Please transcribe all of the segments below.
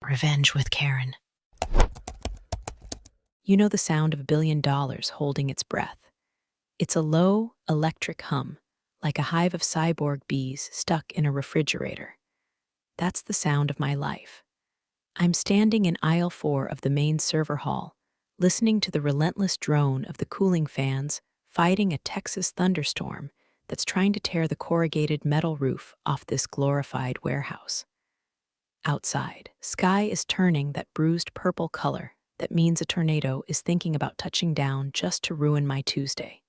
Revenge with Karen. You know the sound of $1 billion holding its breath. It's a low, electric hum, like a hive of cyborg bees stuck in a refrigerator. That's the sound of my life. I'm standing in aisle 4 of the main server hall, listening to the relentless drone of the cooling fans fighting a Texas thunderstorm that's trying to tear the corrugated metal roof off this glorified warehouse. Outside, sky is turning that bruised purple color that means a tornado is thinking about touching down just to ruin my Tuesday.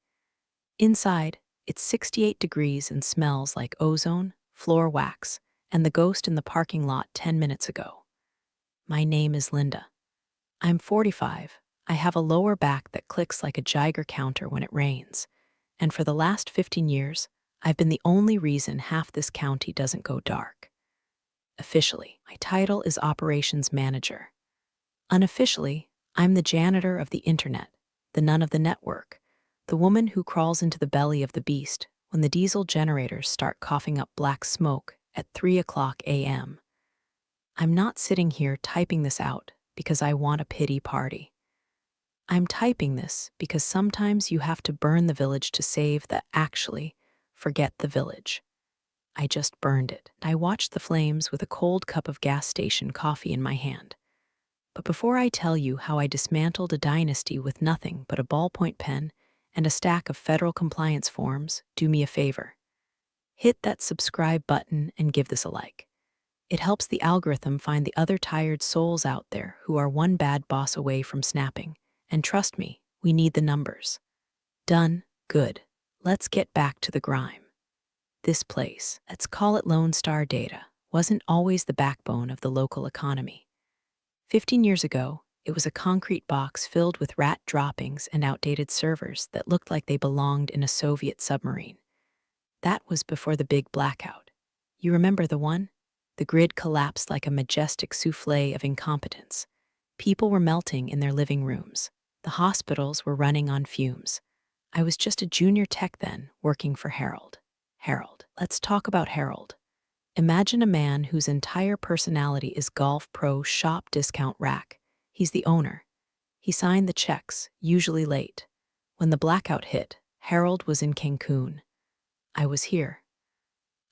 Inside, it's 68 degrees and smells like ozone, floor wax, and the ghost in the parking lot 10 minutes ago. My name is Linda. I'm 45. I have a lower back that clicks like a Geiger counter when it rains. And for the last 15 years, I've been the only reason half this county doesn't go dark. Officially, my title is Operations Manager. Unofficially, I'm the janitor of the internet, the nun of the network, the woman who crawls into the belly of the beast when the diesel generators start coughing up black smoke at 3 o'clock a.m. I'm not sitting here typing this out because I want a pity party. I'm typing this because sometimes you have to burn the village to save the forget the village. I just burned it. I watched the flames with a cold cup of gas station coffee in my hand. But before I tell you how I dismantled a dynasty with nothing but a ballpoint pen and a stack of federal compliance forms, do me a favor. Hit that subscribe button and give this a like. It helps the algorithm find the other tired souls out there who are one bad boss away from snapping. And trust me, we need the numbers. Done. Good. Let's get back to the grime. This place, let's call it Lone Star Data, wasn't always the backbone of the local economy. 15 years ago, it was a concrete box filled with rat droppings and outdated servers that looked like they belonged in a Soviet submarine. That was before the big blackout. You remember the one? The grid collapsed like a majestic souffle of incompetence. People were melting in their living rooms. The hospitals were running on fumes. I was just a junior tech then, working for Harold. Let's talk about Harold. Imagine a man whose entire personality is golf pro shop discount rack. He's the owner. He signed the checks, usually late. When the blackout hit, Harold was in Cancun. I was here.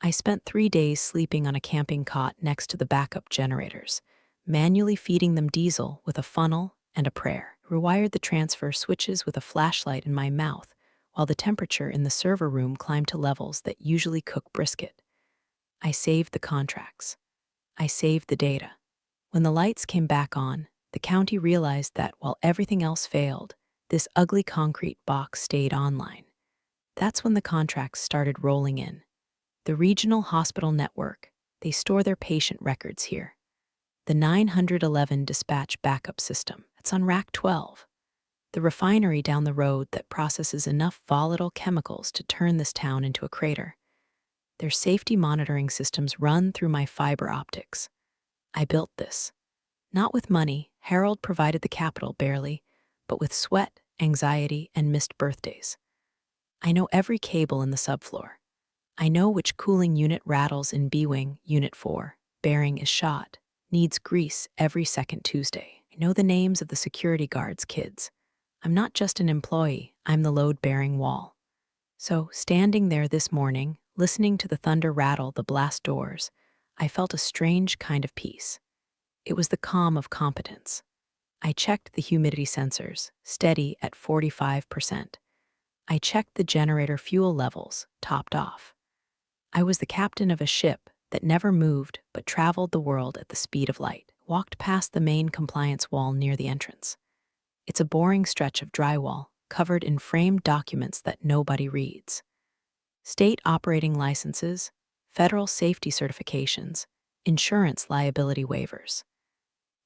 I spent 3 days sleeping on a camping cot next to the backup generators, manually feeding them diesel with a funnel and a prayer. Rewired the transfer switches with a flashlight in my mouth, while the temperature in the server room climbed to levels that usually cook brisket. I saved the contracts. I saved the data. When the lights came back on, the county realized that while everything else failed, this ugly concrete box stayed online. That's when the contracts started rolling in. The regional hospital network, they store their patient records here. The 911 dispatch backup system, it's on rack 12. The refinery down the road that processes enough volatile chemicals to turn this town into a crater. Their safety monitoring systems run through my fiber optics. I built this. Not with money, Harold provided the capital barely, but with sweat, anxiety, and missed birthdays. I know every cable in the subfloor. I know which cooling unit rattles in B-Wing, Unit 4, bearing is shot, needs grease every second Tuesday. I know the names of the security guards' kids. I'm not just an employee, I'm the load-bearing wall. So, standing there this morning, listening to the thunder rattle the blast doors, I felt a strange kind of peace. It was the calm of competence. I checked the humidity sensors, steady at 45%. I checked the generator fuel levels, topped off. I was the captain of a ship that never moved but traveled the world at the speed of light, walked past the main compliance wall near the entrance. It's a boring stretch of drywall, covered in framed documents that nobody reads. State operating licenses, federal safety certifications, insurance liability waivers.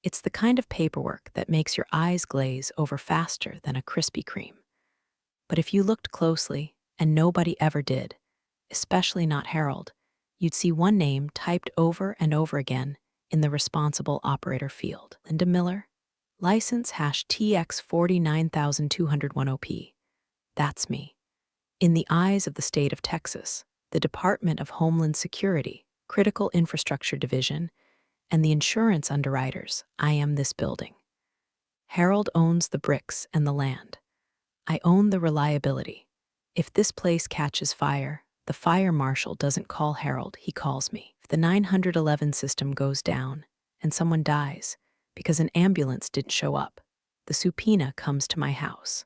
It's the kind of paperwork that makes your eyes glaze over faster than a Krispy Kreme. But if you looked closely, and nobody ever did, especially not Harold, you'd see one name typed over and over again in the responsible operator field. Linda Miller, license #TX49201OP. That's me. In the eyes of the state of Texas, the Department of Homeland Security, Critical Infrastructure Division, And the insurance underwriters, I am this building. Harold owns the bricks and the land. I own the reliability. If this place catches fire, the fire marshal doesn't call Harold, he calls me. If the 911 system goes down and someone dies because an ambulance didn't show up, the subpoena comes to my house.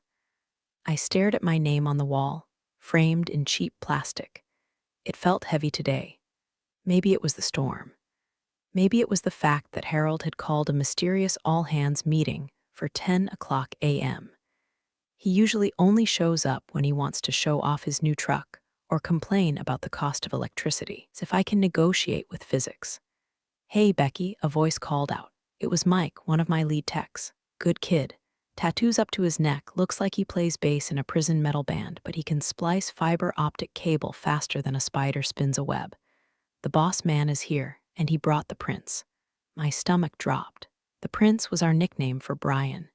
I stared at my name on the wall, framed in cheap plastic. It felt heavy today. Maybe it was the storm. Maybe it was the fact that Harold had called a mysterious all-hands meeting for 10 o'clock a.m. He usually only shows up when he wants to show off his new truck or complain about the cost of electricity, as if I can negotiate with physics. "Hey, Becky," a voice called out. It was Mike, one of my lead techs. Good kid. Tattoos up to his neck, looks like he plays bass in a prison metal band, but he can splice fiber optic cable faster than a spider spins a web. "The boss man is here, and he brought the prince." My stomach dropped. The prince was our nickname for Brian,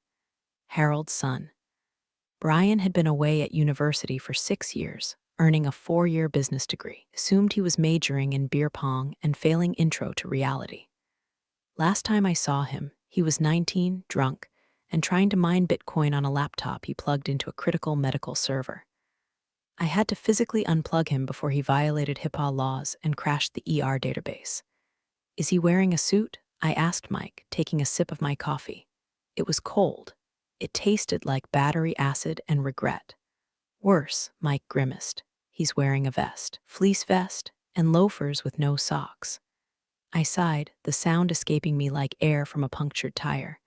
Harold's son. Brian had been away at university for 6 years, earning a 4-year business degree. Assumed he was majoring in beer pong and failing intro to reality. Last time I saw him, he was 19, drunk, and trying to mine Bitcoin on a laptop he plugged into a critical medical server. I had to physically unplug him before he violated HIPAA laws and crashed the ER database. "Is he wearing a suit?" I asked Mike, taking a sip of my coffee. It was cold. It tasted like battery acid and regret. "Worse," Mike grimaced. "He's wearing a vest, fleece vest, and loafers with no socks." I sighed, the sound escaping me like air from a punctured tire.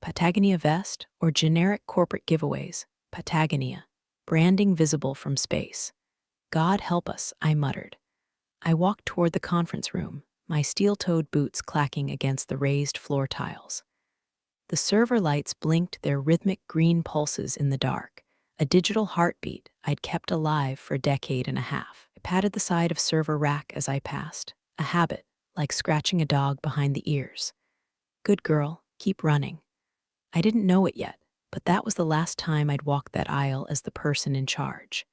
Patagonia vest or generic corporate giveaways? Patagonia. Branding visible from space. "God help us," I muttered. I walked toward the conference room, my steel-toed boots clacking against the raised floor tiles. The server lights blinked their rhythmic green pulses in the dark, a digital heartbeat I'd kept alive for a decade and a half. I patted the side of server rack as I passed, a habit, like scratching a dog behind the ears. "Good girl, keep running." I didn't know it yet, but that was the last time I'd walked that aisle as the person in charge.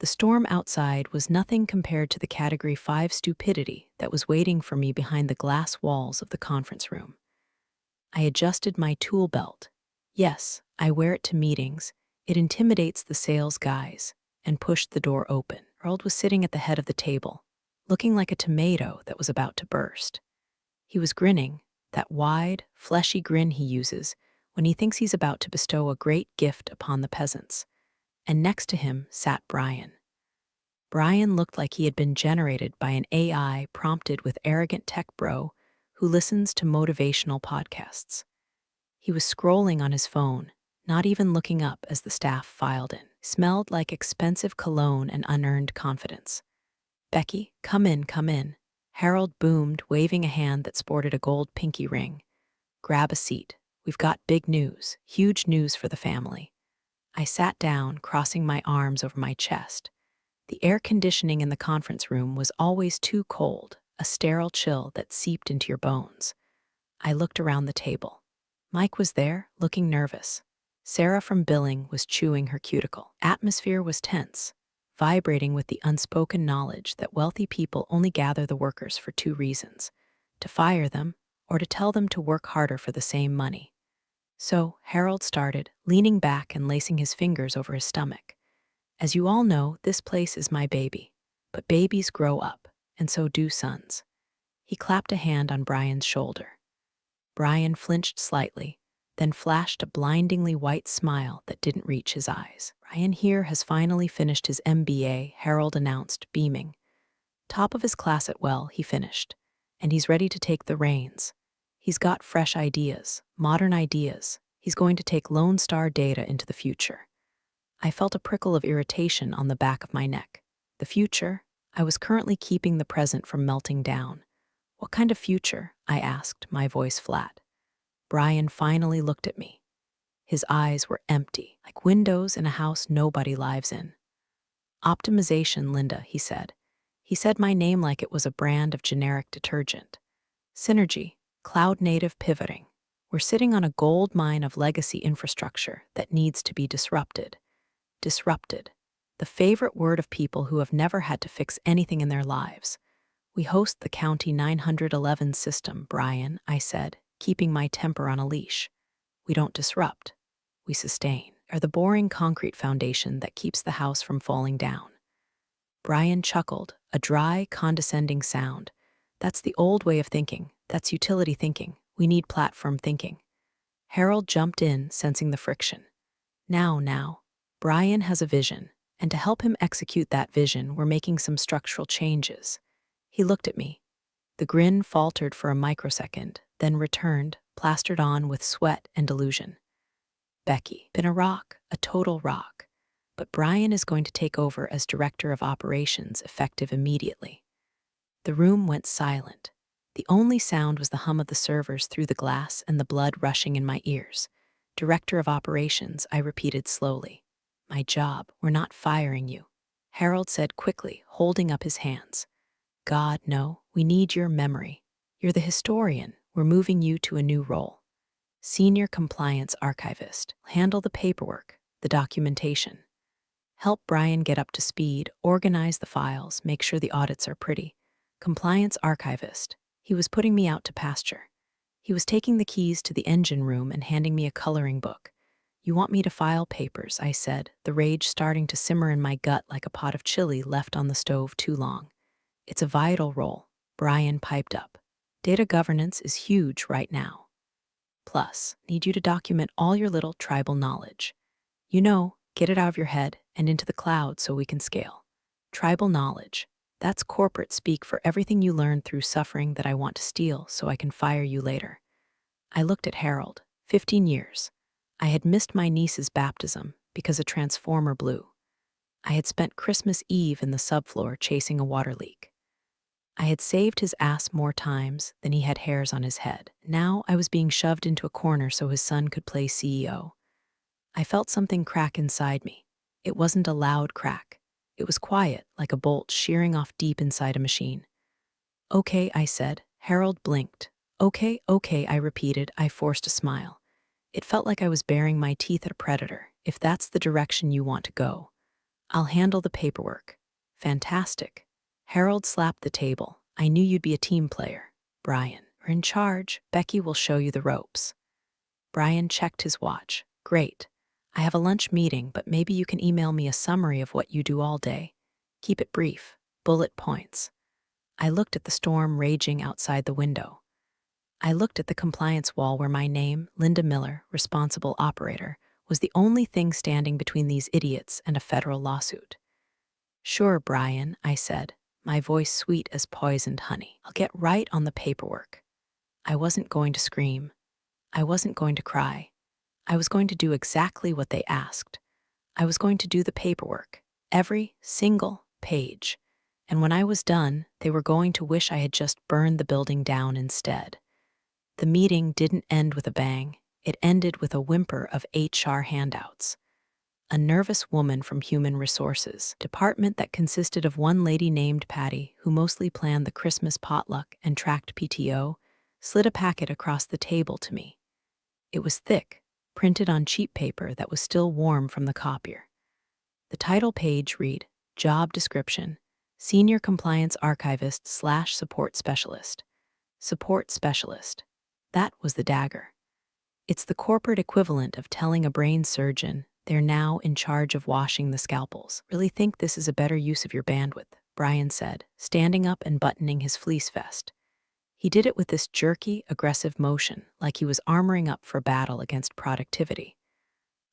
The storm outside was nothing compared to the Category 5 stupidity that was waiting for me behind the glass walls of the conference room. I adjusted my tool belt. Yes, I wear it to meetings. It intimidates the sales guys, and pushed the door open. Harold was sitting at the head of the table, looking like a tomato that was about to burst. He was grinning, that wide, fleshy grin he uses when he thinks he's about to bestow a great gift upon the peasants. And next to him sat Brian. Brian looked like he had been generated by an AI prompted with arrogant tech bro who listens to motivational podcasts. He was scrolling on his phone, not even looking up as the staff filed in. Smelled like expensive cologne and unearned confidence. "Becky, come in, come in." Harold boomed, waving a hand that sported a gold pinky ring. "Grab a seat. We've got big news, huge news for the family." I sat down, crossing my arms over my chest. The air conditioning in the conference room was always too cold, a sterile chill that seeped into your bones. I looked around the table. Mike was there, looking nervous. Sarah from billing was chewing her cuticle. Atmosphere was tense, vibrating with the unspoken knowledge that wealthy people only gather the workers for 2 reasons: to fire them or to tell them to work harder for the same money. So Harold started, leaning back and lacing his fingers over his stomach. "As you all know, this place is my baby. But babies grow up, and so do sons." He clapped a hand on Brian's shoulder. Brian flinched slightly, then flashed a blindingly white smile that didn't reach his eyes. "Brian here has finally finished his MBA," Harold announced, beaming. "Top of his class at Well, he finished, and he's ready to take the reins. He's got fresh ideas, modern ideas. He's going to take Lone Star data into the future." I felt a prickle of irritation on the back of my neck. The future? I was currently keeping the present from melting down. "What kind of future?" I asked, my voice flat. Brian finally looked at me. His eyes were empty, like windows in a house nobody lives in. "Optimization, Linda," he said. He said my name like it was a brand of generic detergent. "Synergy, cloud-native pivoting. We're sitting on a gold mine of legacy infrastructure that needs to be disrupted." Disrupted. The favorite word of people who have never had to fix anything in their lives. We host the County 911 system, Brian, I said, keeping my temper on a leash. We don't disrupt. We sustain. Are the boring concrete foundation that keeps the house from falling down. Brian chuckled, a dry, condescending sound. That's the old way of thinking. That's utility thinking. We need platform thinking. Harold jumped in, sensing the friction. Now, Brian has a vision, and to help him execute that vision, we're making some structural changes. He looked at me. The grin faltered for a microsecond, then returned, plastered on with sweat and delusion. Becky, been a rock, a total rock. But Brian is going to take over as director of operations, effective immediately. The room went silent. The only sound was the hum of the servers through the glass and the blood rushing in my ears. Director of operations, I repeated slowly. My job, we're not firing you. Harold said quickly, holding up his hands. God, no, we need your memory. You're the historian. We're moving you to a new role. Senior compliance archivist. Handle the paperwork, the documentation. Help Brian get up to speed, organize the files, make sure the audits are pretty. Compliance archivist. He was putting me out to pasture. He was taking the keys to the engine room and handing me a coloring book. You want me to file papers, I said, the rage starting to simmer in my gut like a pot of chili left on the stove too long. It's a vital role, Brian piped up. Data governance is huge right now. Plus, need you to document all your little tribal knowledge. Get it out of your head and into the cloud so we can scale. Tribal knowledge. That's corporate speak for everything you learned through suffering that I want to steal so I can fire you later. I looked at Harold. 15 years. I had missed my niece's baptism because a transformer blew. I had spent Christmas Eve in the subfloor chasing a water leak. I had saved his ass more times than he had hairs on his head. Now I was being shoved into a corner so his son could play CEO. I felt something crack inside me. It wasn't a loud crack. It was quiet, like a bolt shearing off deep inside a machine. Okay, I said. Harold blinked. Okay, I repeated. I forced a smile. It felt like I was baring my teeth at a predator. If that's the direction you want to go, I'll handle the paperwork. Fantastic. Harold slapped the table. I knew you'd be a team player. Brian, we're in charge. Becky will show you the ropes. Brian checked his watch. Great. I have a lunch meeting, but maybe you can email me a summary of what you do all day. Keep it brief. Bullet points. I looked at the storm raging outside the window. I looked at the compliance wall where my name, Linda Miller, responsible operator, was the only thing standing between these idiots and a federal lawsuit. Sure, Brian, I said, my voice sweet as poisoned honey. I'll get right on the paperwork. I wasn't going to scream. I wasn't going to cry. I was going to do exactly what they asked. I was going to do the paperwork, every single page. And when I was done, they were going to wish I had just burned the building down instead. The meeting didn't end with a bang. It ended with a whimper of HR handouts. A nervous woman from Human Resources, department that consisted of one lady named Patty, who mostly planned the Christmas potluck and tracked PTO, slid a packet across the table to me. It was thick, printed on cheap paper that was still warm from the copier. The title page read, Job Description, Senior Compliance Archivist / Support Specialist. Support Specialist. That was the dagger. It's the corporate equivalent of telling a brain surgeon they're now in charge of washing the scalpels. Really think this is a better use of your bandwidth, Brian said, standing up and buttoning his fleece vest. He did it with this jerky, aggressive motion, like he was armoring up for battle against productivity.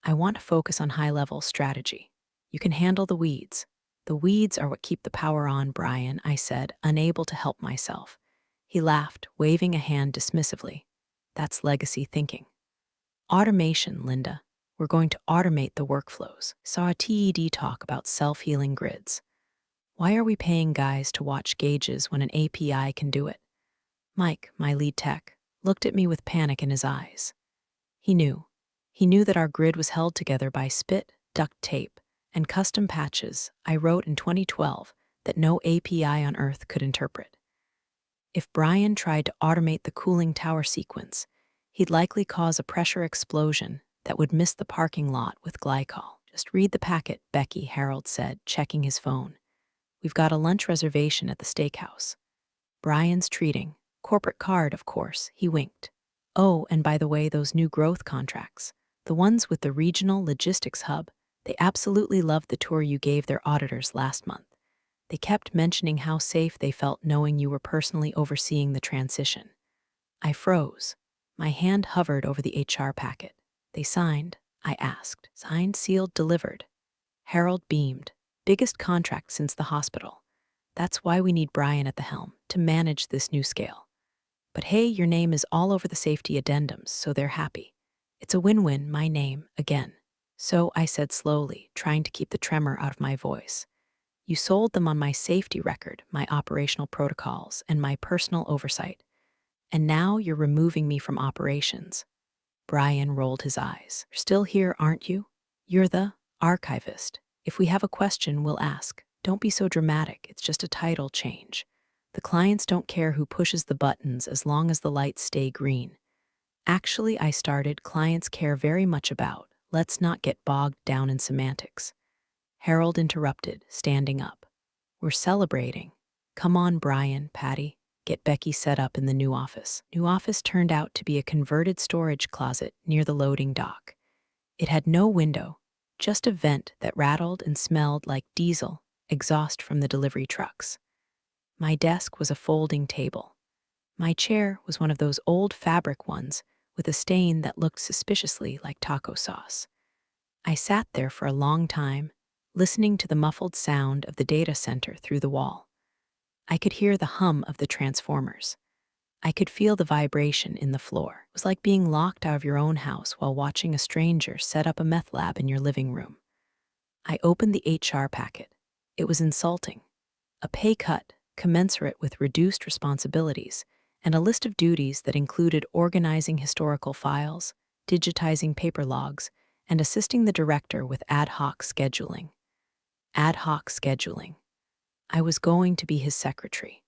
I want to focus on high-level strategy. You can handle the weeds. The weeds are what keep the power on, Brian, I said, unable to help myself. He laughed, waving a hand dismissively. That's legacy thinking. Automation, Linda. We're going to automate the workflows. Saw a TED talk about self-healing grids. Why are we paying guys to watch gauges when an API can do it? Mike, my lead tech, looked at me with panic in his eyes. He knew. He knew that our grid was held together by spit, duct tape, and custom patches I wrote in 2012 that no API on Earth could interpret. If Brian tried to automate the cooling tower sequence, he'd likely cause a pressure explosion that would miss the parking lot with glycol. Just read the packet, Becky, Harold said, checking his phone. We've got a lunch reservation at the steakhouse. Brian's treating. Corporate card, of course, he winked. Oh, and by the way, those new growth contracts, the ones with the regional logistics hub, they absolutely loved the tour you gave their auditors last month. They kept mentioning how safe they felt knowing you were personally overseeing the transition. I froze. My hand hovered over the HR packet. They signed, I asked. Signed, sealed, delivered. Harold beamed. Biggest contract since the hospital. That's why we need Brian at the helm, to manage this new scale. But hey, your name is all over the safety addendums, so they're happy. It's a win-win, my name, again. So, I said slowly, trying to keep the tremor out of my voice. You sold them on my safety record, my operational protocols, and my personal oversight. And now you're removing me from operations. Brian rolled his eyes. You're still here, aren't you? You're the archivist. If we have a question, we'll ask. Don't be so dramatic, it's just a title change. The clients don't care who pushes the buttons as long as the lights stay green. Actually, I started, clients care very much about. Let's not get bogged down in semantics. Harold interrupted, standing up. We're celebrating. Come on, Brian, Patty. Get Becky set up in the new office. New office turned out to be a converted storage closet near the loading dock. It had no window, just a vent that rattled and smelled like diesel, exhaust from the delivery trucks. My desk was a folding table. My chair was one of those old fabric ones with a stain that looked suspiciously like taco sauce. I sat there for a long time, listening to the muffled sound of the data center through the wall. I could hear the hum of the transformers. I could feel the vibration in the floor. It was like being locked out of your own house while watching a stranger set up a meth lab in your living room. I opened the HR packet. It was insulting. A pay cut, commensurate with reduced responsibilities, and a list of duties that included organizing historical files, digitizing paper logs, and assisting the director with ad hoc scheduling. Ad hoc scheduling. I was going to be his secretary.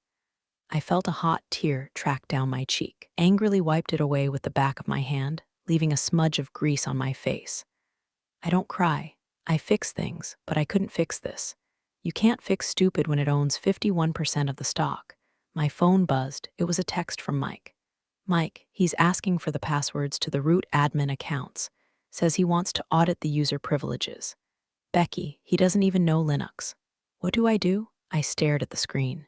I felt a hot tear track down my cheek, angrily wiped it away with the back of my hand, leaving a smudge of grease on my face. I don't cry. I fix things, but I couldn't fix this. You can't fix stupid when it owns 51% of the stock. My phone buzzed. It was a text from Mike. Mike, he's asking for the passwords to the root admin accounts. Says he wants to audit the user privileges. Becky, he doesn't even know Linux. What do? I stared at the screen.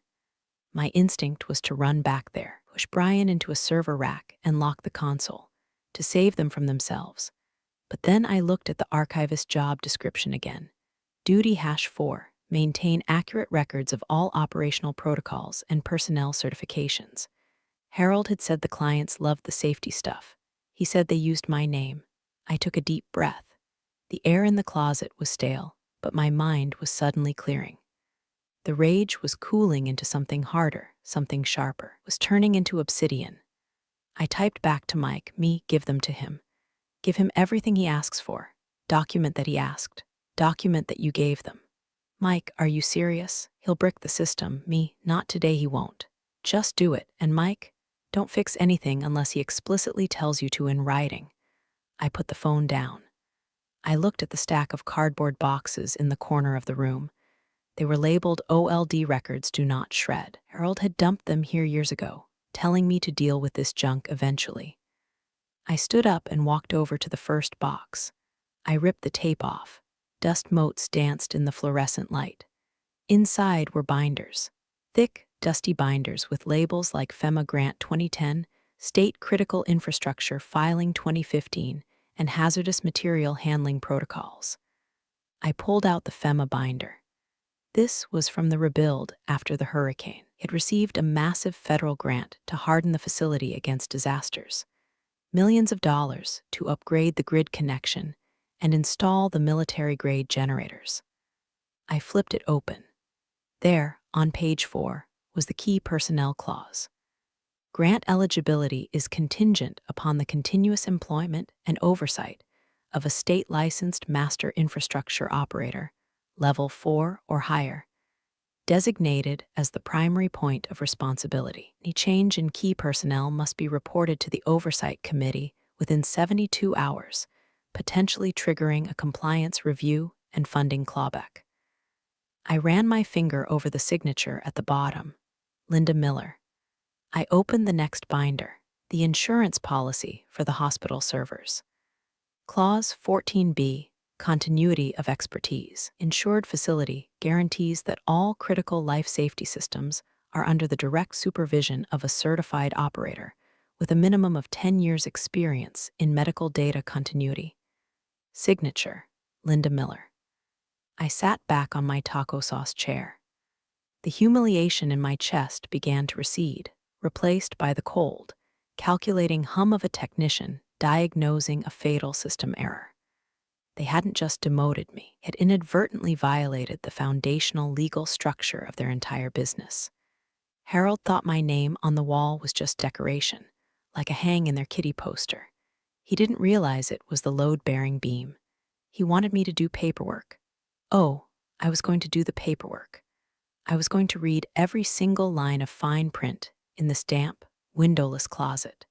My instinct was to run back there, push Brian into a server rack, and lock the console, to save them from themselves. But then I looked at the archivist job description again. Duty #4, maintain accurate records of all operational protocols and personnel certifications. Harold had said the clients loved the safety stuff. He said they used my name. I took a deep breath. The air in the closet was stale, but my mind was suddenly clearing. The rage was cooling into something harder, something sharper, was turning into obsidian. I typed back to Mike, give them to him. Give him everything he asks for. Document that he asked. Document that you gave them. Mike, are you serious? He'll brick the system. Not today, he won't. Just do it. And Mike, don't fix anything unless he explicitly tells you to in writing. I put the phone down. I looked at the stack of cardboard boxes in the corner of the room. They were labeled OLD records do not shred. Harold had dumped them here years ago, telling me to deal with this junk eventually. I stood up and walked over to the first box. I ripped the tape off. Dust motes danced in the fluorescent light. Inside were binders. Thick, dusty binders with labels like FEMA Grant 2010, State Critical Infrastructure Filing 2015, and Hazardous Material Handling Protocols. I pulled out the FEMA binder. This was from the rebuild after the hurricane. It received a massive federal grant to harden the facility against disasters. Millions of dollars to upgrade the grid connection and install the military-grade generators. I flipped it open. There, on page 4, was the key personnel clause. Grant eligibility is contingent upon the continuous employment and oversight of a state-licensed master infrastructure operator, level 4 or higher, designated as the primary point of responsibility. Any change in key personnel must be reported to the Oversight Committee within 72 hours, potentially triggering a compliance review and funding clawback. I ran my finger over the signature at the bottom. Linda Miller. I opened the next binder, the insurance policy for the hospital servers. Clause 14b, continuity of expertise. Insured facility guarantees that all critical life safety systems are under the direct supervision of a certified operator with a minimum of 10 years' experience in medical data continuity. Signature, Linda Miller. I sat back on my taco sauce chair. The humiliation in my chest began to recede, replaced by the cold, calculating hum of a technician diagnosing a fatal system error. They hadn't just demoted me, had inadvertently violated the foundational legal structure of their entire business. Harold thought my name on the wall was just decoration, like a hang in their kitty poster. He didn't realize it was the load-bearing beam. He wanted me to do paperwork. Oh, I was going to do the paperwork. I was going to read every single line of fine print in this damp, windowless closet.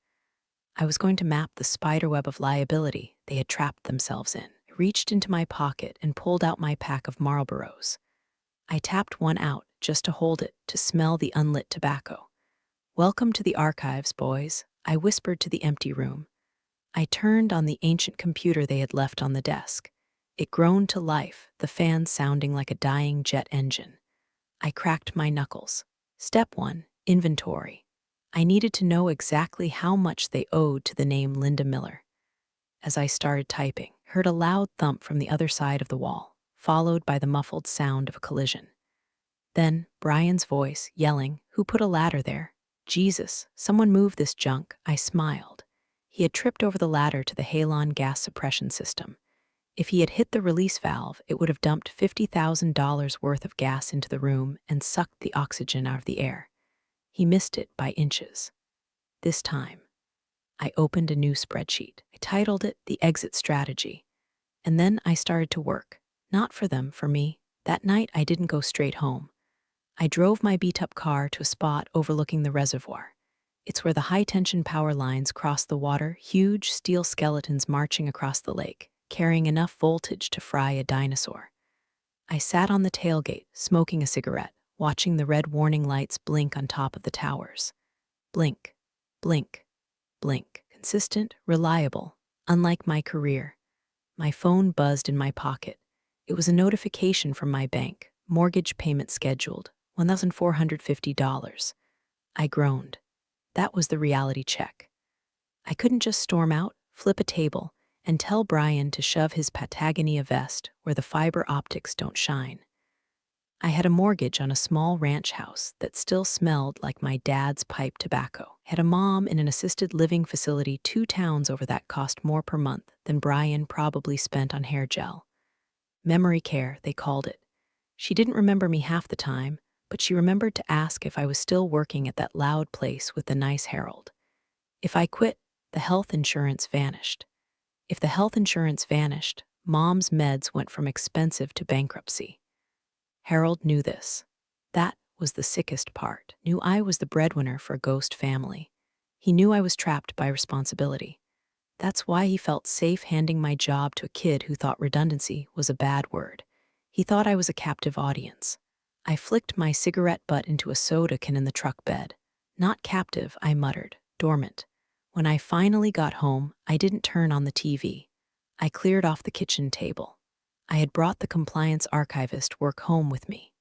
I was going to map the spiderweb of liability they had trapped themselves in. I reached into my pocket and pulled out my pack of Marlboros. I tapped one out just to hold it, to smell the unlit tobacco. "Welcome to the archives, boys," I whispered to the empty room. I turned on the ancient computer they had left on the desk. It groaned to life, the fan sounding like a dying jet engine. I cracked my knuckles. Step 1, inventory. I needed to know exactly how much they owed to the name Linda Miller. As I started typing, I heard a loud thump from the other side of the wall, followed by the muffled sound of a collision. Then Brian's voice, yelling, "Who put a ladder there? Jesus, someone move this junk." I smiled. He had tripped over the ladder to the halon gas suppression system. If he had hit the release valve, it would have dumped $50,000 worth of gas into the room and sucked the oxygen out of the air. He missed it by inches. This time, I opened a new spreadsheet. I titled it The Exit Strategy. And then I started to work. Not for them, for me. That night, I didn't go straight home. I drove my beat-up car to a spot overlooking the reservoir. It's where the high-tension power lines cross the water, huge steel skeletons marching across the lake, carrying enough voltage to fry a dinosaur. I sat on the tailgate, smoking a cigarette, watching the red warning lights blink on top of the towers. Blink, blink, blink. Consistent, reliable, unlike my career. My phone buzzed in my pocket. It was a notification from my bank. Mortgage payment scheduled, $1,450. I groaned. That was the reality check. I couldn't just storm out, flip a table, and tell Brian to shove his Patagonia vest where the fiber optics don't shine. I had a mortgage on a small ranch house that still smelled like my dad's pipe tobacco. Had a mom in an assisted living facility 2 towns over that cost more per month than Brian probably spent on hair gel. Memory care, they called it. She didn't remember me half the time, but she remembered to ask if I was still working at that loud place with the nice Harold. If I quit, the health insurance vanished. If the health insurance vanished, Mom's meds went from expensive to bankruptcy. Harold knew this. That was the sickest part. Knew I was the breadwinner for a ghost family. He knew I was trapped by responsibility. That's why he felt safe handing my job to a kid who thought redundancy was a bad word. He thought I was a captive audience. I flicked my cigarette butt into a soda can in the truck bed. Not captive, I muttered, dormant. When I finally got home, I didn't turn on the TV. I cleared off the kitchen table. I had brought the compliance archivist work home with me.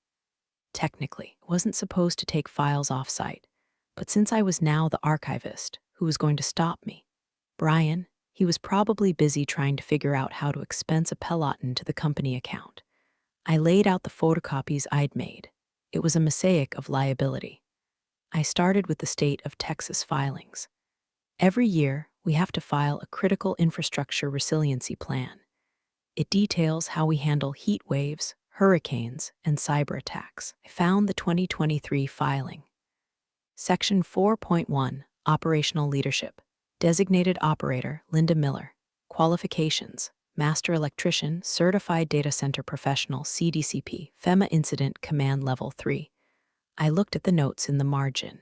Technically, I wasn't supposed to take files off-site, but since I was now the archivist, who was going to stop me? Brian, he was probably busy trying to figure out how to expense a Peloton to the company account. I laid out the photocopies I'd made. It was a mosaic of liability. I started with the state of Texas filings. Every year, we have to file a critical infrastructure resiliency plan. It details how we handle heat waves, hurricanes, and cyber attacks. I found the 2023 filing. Section 4.1, Operational Leadership. Designated Operator, Linda Miller. Qualifications, Master Electrician, Certified Data Center Professional, CDCP, FEMA Incident Command Level 3. I looked at the notes in the margin.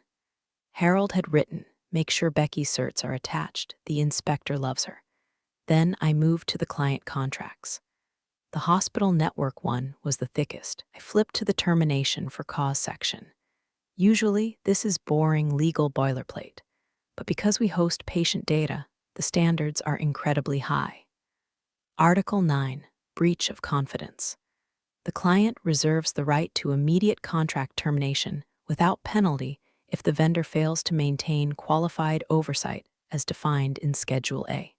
Harold had written, "Make sure Becky's certs are attached. The inspector loves her." Then I moved to the client contracts. The hospital network one was the thickest. I flipped to the termination for cause section. Usually, this is boring legal boilerplate, but because we host patient data, the standards are incredibly high. Article 9, Breach of Confidence. The client reserves the right to immediate contract termination without penalty if the vendor fails to maintain qualified oversight as defined in Schedule A.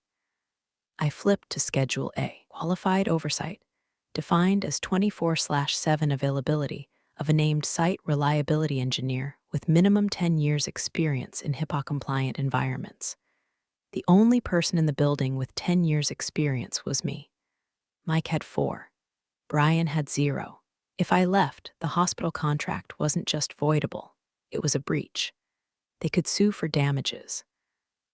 I flipped to Schedule A, qualified oversight, defined as 24/7 availability of a named site reliability engineer with minimum 10 years experience in HIPAA-compliant environments. The only person in the building with 10 years experience was me. Mike had 4. Brian had 0. If I left, the hospital contract wasn't just voidable, it was a breach. They could sue for damages.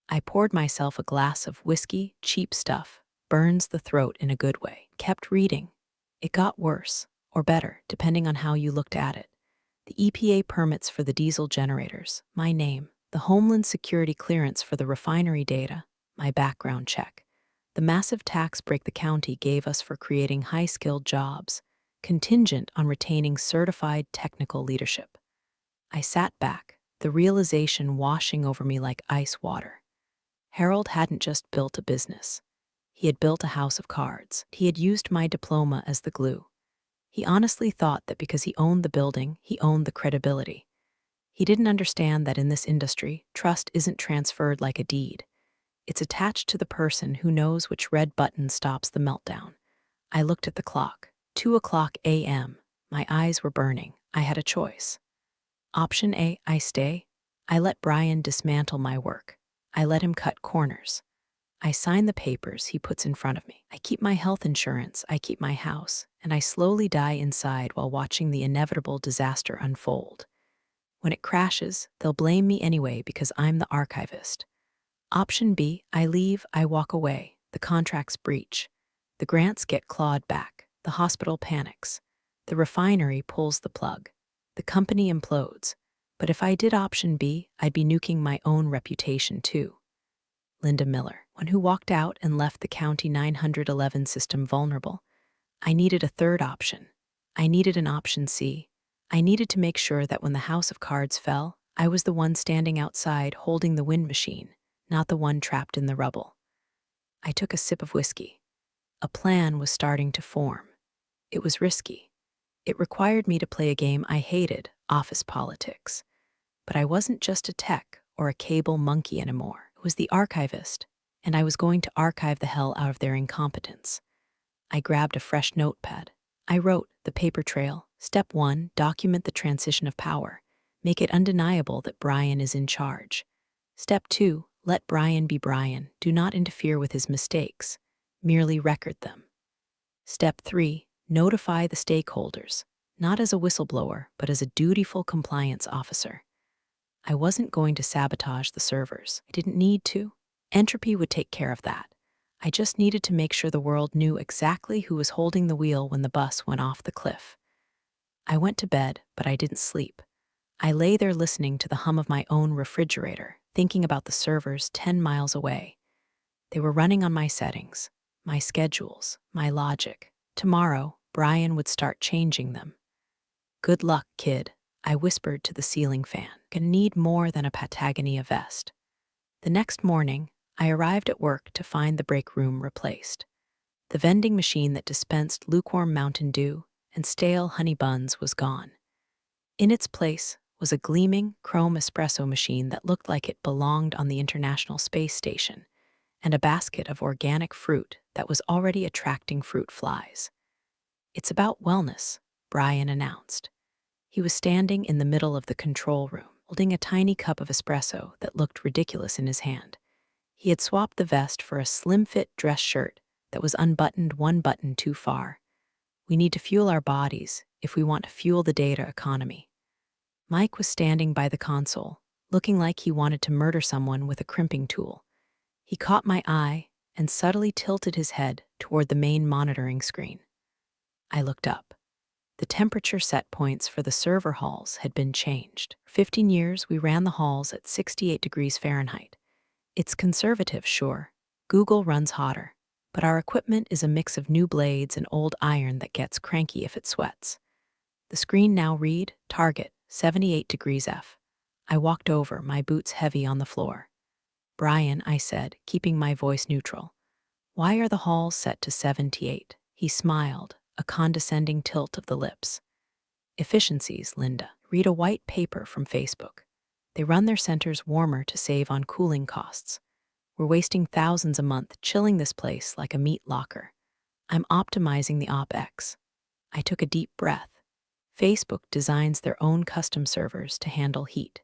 I poured myself a glass of whiskey, cheap stuff, burns the throat in a good way. Kept reading. It got worse, or better, depending on how you looked at it. The EPA permits for the diesel generators, my name. The Homeland Security clearance for the refinery data, my background check. The massive tax break the county gave us for creating high-skilled jobs, contingent on retaining certified technical leadership. I sat back, the realization washing over me like ice water. Harold hadn't just built a business. He had built a house of cards. He had used my diploma as the glue. He honestly thought that because he owned the building, he owned the credibility. He didn't understand that in this industry, trust isn't transferred like a deed. It's attached to the person who knows which red button stops the meltdown. I looked at the clock. 2:00 a.m. My eyes were burning. I had a choice. Option A, I stay. I let Brian dismantle my work. I let him cut corners. I sign the papers he puts in front of me. I keep my health insurance, I keep my house, and I slowly die inside while watching the inevitable disaster unfold. When it crashes, they'll blame me anyway because I'm the archivist. Option B, I leave, I walk away. The contracts breach. The grants get clawed back. The hospital panics. The refinery pulls the plug. The company implodes. But if I did option B, I'd be nuking my own reputation too. Linda Miller, one who walked out and left the County 911 system vulnerable. I needed a third option. I needed an option C. I needed to make sure that when the house of cards fell, I was the one standing outside holding the wind machine, not the one trapped in the rubble. I took a sip of whiskey. A plan was starting to form. It was risky. It required me to play a game I hated, office politics. But I wasn't just a tech or a cable monkey anymore. I was the archivist, and I was going to archive the hell out of their incompetence. I grabbed a fresh notepad. I wrote the paper trail. Step 1, document the transition of power. Make it undeniable that Brian is in charge. Step 2, let Brian be Brian. Do not interfere with his mistakes. Merely record them. Step 3, notify the stakeholders, not as a whistleblower, but as a dutiful compliance officer. I wasn't going to sabotage the servers. I didn't need to. Entropy would take care of that. I just needed to make sure the world knew exactly who was holding the wheel when the bus went off the cliff. I went to bed, but I didn't sleep. I lay there listening to the hum of my own refrigerator, thinking about the servers 10 miles away. They were running on my settings, my schedules, my logic. Tomorrow, Brian would start changing them. Good luck, kid, I whispered to the ceiling fan. Gonna need more than a Patagonia vest. The next morning, I arrived at work to find the break room replaced. The vending machine that dispensed lukewarm Mountain Dew and stale honey buns was gone. In its place was a gleaming chrome espresso machine that looked like it belonged on the International Space Station, and a basket of organic fruit that was already attracting fruit flies. It's about wellness, Brian announced. He was standing in the middle of the control room, holding a tiny cup of espresso that looked ridiculous in his hand. He had swapped the vest for a slim-fit dress shirt that was unbuttoned one button too far. We need to fuel our bodies if we want to fuel the data economy. Mike was standing by the console, looking like he wanted to murder someone with a crimping tool. He caught my eye and subtly tilted his head toward the main monitoring screen. I looked up. The temperature set points for the server halls had been changed. For 15 years, we ran the halls at 68 degrees Fahrenheit. It's conservative, sure. Google runs hotter. But our equipment is a mix of new blades and old iron that gets cranky if it sweats. The screen now read, target, 78 degrees F. I walked over, my boots heavy on the floor. Brian, I said, keeping my voice neutral. Why are the halls set to 78? He smiled, a condescending tilt of the lips. Efficiencies, Linda. Read a white paper from Facebook. They run their centers warmer to save on cooling costs. We're wasting thousands a month chilling this place like a meat locker. I'm optimizing the OpEx. I took a deep breath. Facebook designs their own custom servers to handle heat.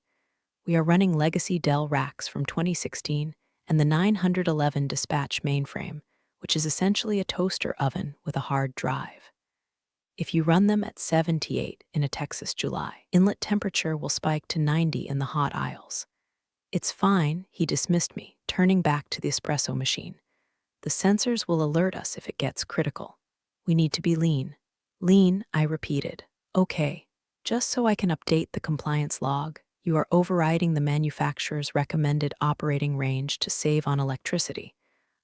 We are running legacy Dell racks from 2016 and the 911 dispatch mainframe, which is essentially a toaster oven with a hard drive. If you run them at 78 in a Texas July, inlet temperature will spike to 90 in the hot aisles. It's fine, he dismissed me, turning back to the espresso machine. The sensors will alert us if it gets critical. We need to be lean. Lean, I repeated. Okay, just so I can update the compliance log, you are overriding the manufacturer's recommended operating range to save on electricity.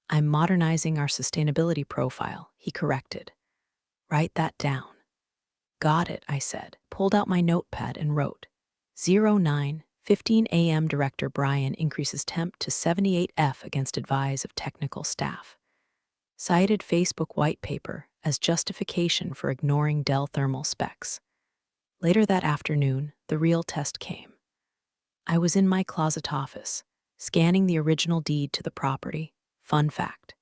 I'm modernizing our sustainability profile, he corrected. Write that down. Got it, I said, pulled out my notepad and wrote. 09:15 a.m. Director Brian increases temp to 78 F against advise of technical staff. Cited Facebook white paper as justification for ignoring Dell thermal specs. Later that afternoon, the real test came. I was in my closet office, scanning the original deed to the property. Fun fact.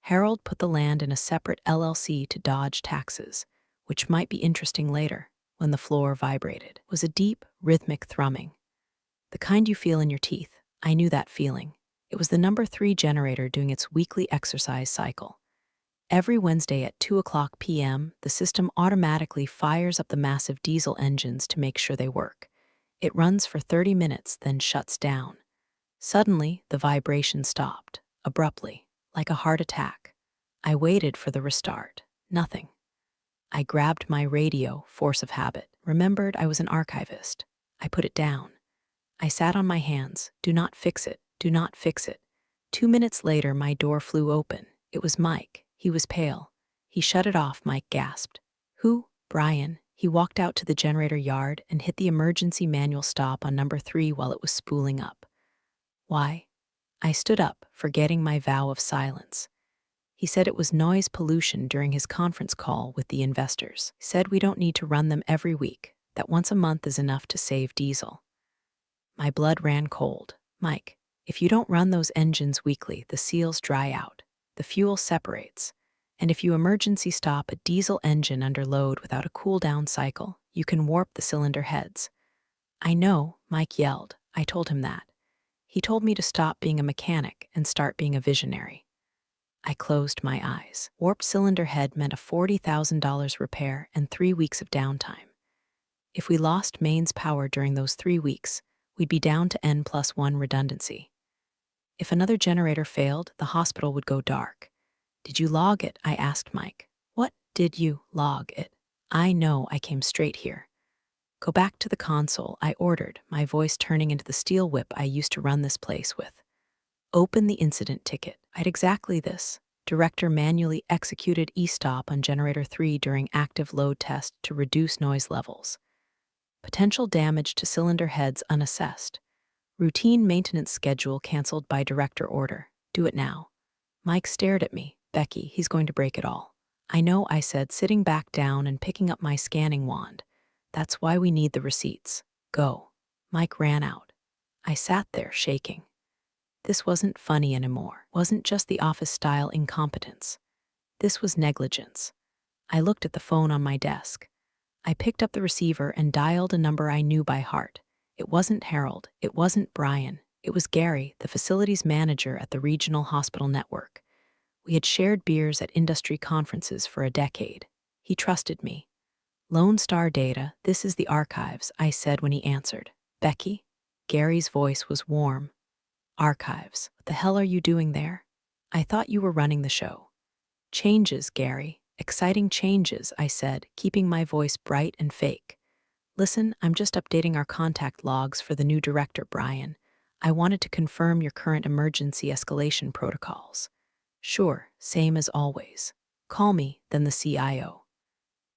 Harold put the land in a separate LLC to dodge taxes, which might be interesting later. When the floor vibrated, was a deep, rhythmic thrumming. The kind you feel in your teeth. I knew that feeling. It was the number 3 generator doing its weekly exercise cycle. Every Wednesday at 2:00 p.m., the system automatically fires up the massive diesel engines to make sure they work. It runs for 30 minutes, then shuts down. Suddenly, the vibration stopped, abruptly, like a heart attack. I waited for the restart. Nothing. I grabbed my radio, force of habit, remembered I was an archivist. I put it down. I sat on my hands. Do not fix it. Do not fix it. 2 minutes later, my door flew open. It was Mike. He was pale. He shut it off, Mike gasped. Who? Brian. He walked out to the generator yard and hit the emergency manual stop on number 3 while it was spooling up. Why? I stood up, forgetting my vow of silence. He said it was noise pollution during his conference call with the investors. He said we don't need to run them every week, that once a month is enough to save diesel. My blood ran cold. Mike, if you don't run those engines weekly, the seals dry out. The fuel separates. And if you emergency stop a diesel engine under load without a cool-down cycle, you can warp the cylinder heads. I know, Mike yelled. I told him that. He told me to stop being a mechanic and start being a visionary. I closed my eyes. Warped cylinder head meant a $40,000 repair and 3 weeks of downtime. If we lost mains power during those 3 weeks, we'd be down to N+1 redundancy. If another generator failed, the hospital would go dark. Did you log it? I asked Mike. What did you log it? I know, I came straight here. Go back to the console, I ordered, my voice turning into the steel whip I used to run this place with. Open the incident ticket. I'd exactly this. Director manually executed e-stop on generator 3 during active load test to reduce noise levels. Potential damage to cylinder heads unassessed. Routine maintenance schedule canceled by director order. Do it now. Mike stared at me. Becky, he's going to break it all. I know, I said, sitting back down and picking up my scanning wand. That's why we need the receipts. Go. Mike ran out. I sat there, shaking. This wasn't funny anymore. Wasn't just the office-style incompetence. This was negligence. I looked at the phone on my desk. I picked up the receiver and dialed a number I knew by heart. It wasn't Harold. It wasn't Brian. It was Gary, the facilities manager at the regional hospital network. We had shared beers at industry conferences for a decade. He trusted me. Lone Star Data, this is the archives, I said when he answered. Becky? Gary's voice was warm. Archives. What the hell are you doing there? I thought you were running the show. Changes, Gary. Exciting changes, I said, keeping my voice bright and fake. Listen, I'm just updating our contact logs for the new director, Brian. I wanted to confirm your current emergency escalation protocols. Sure, same as always. Call me, then the CIO.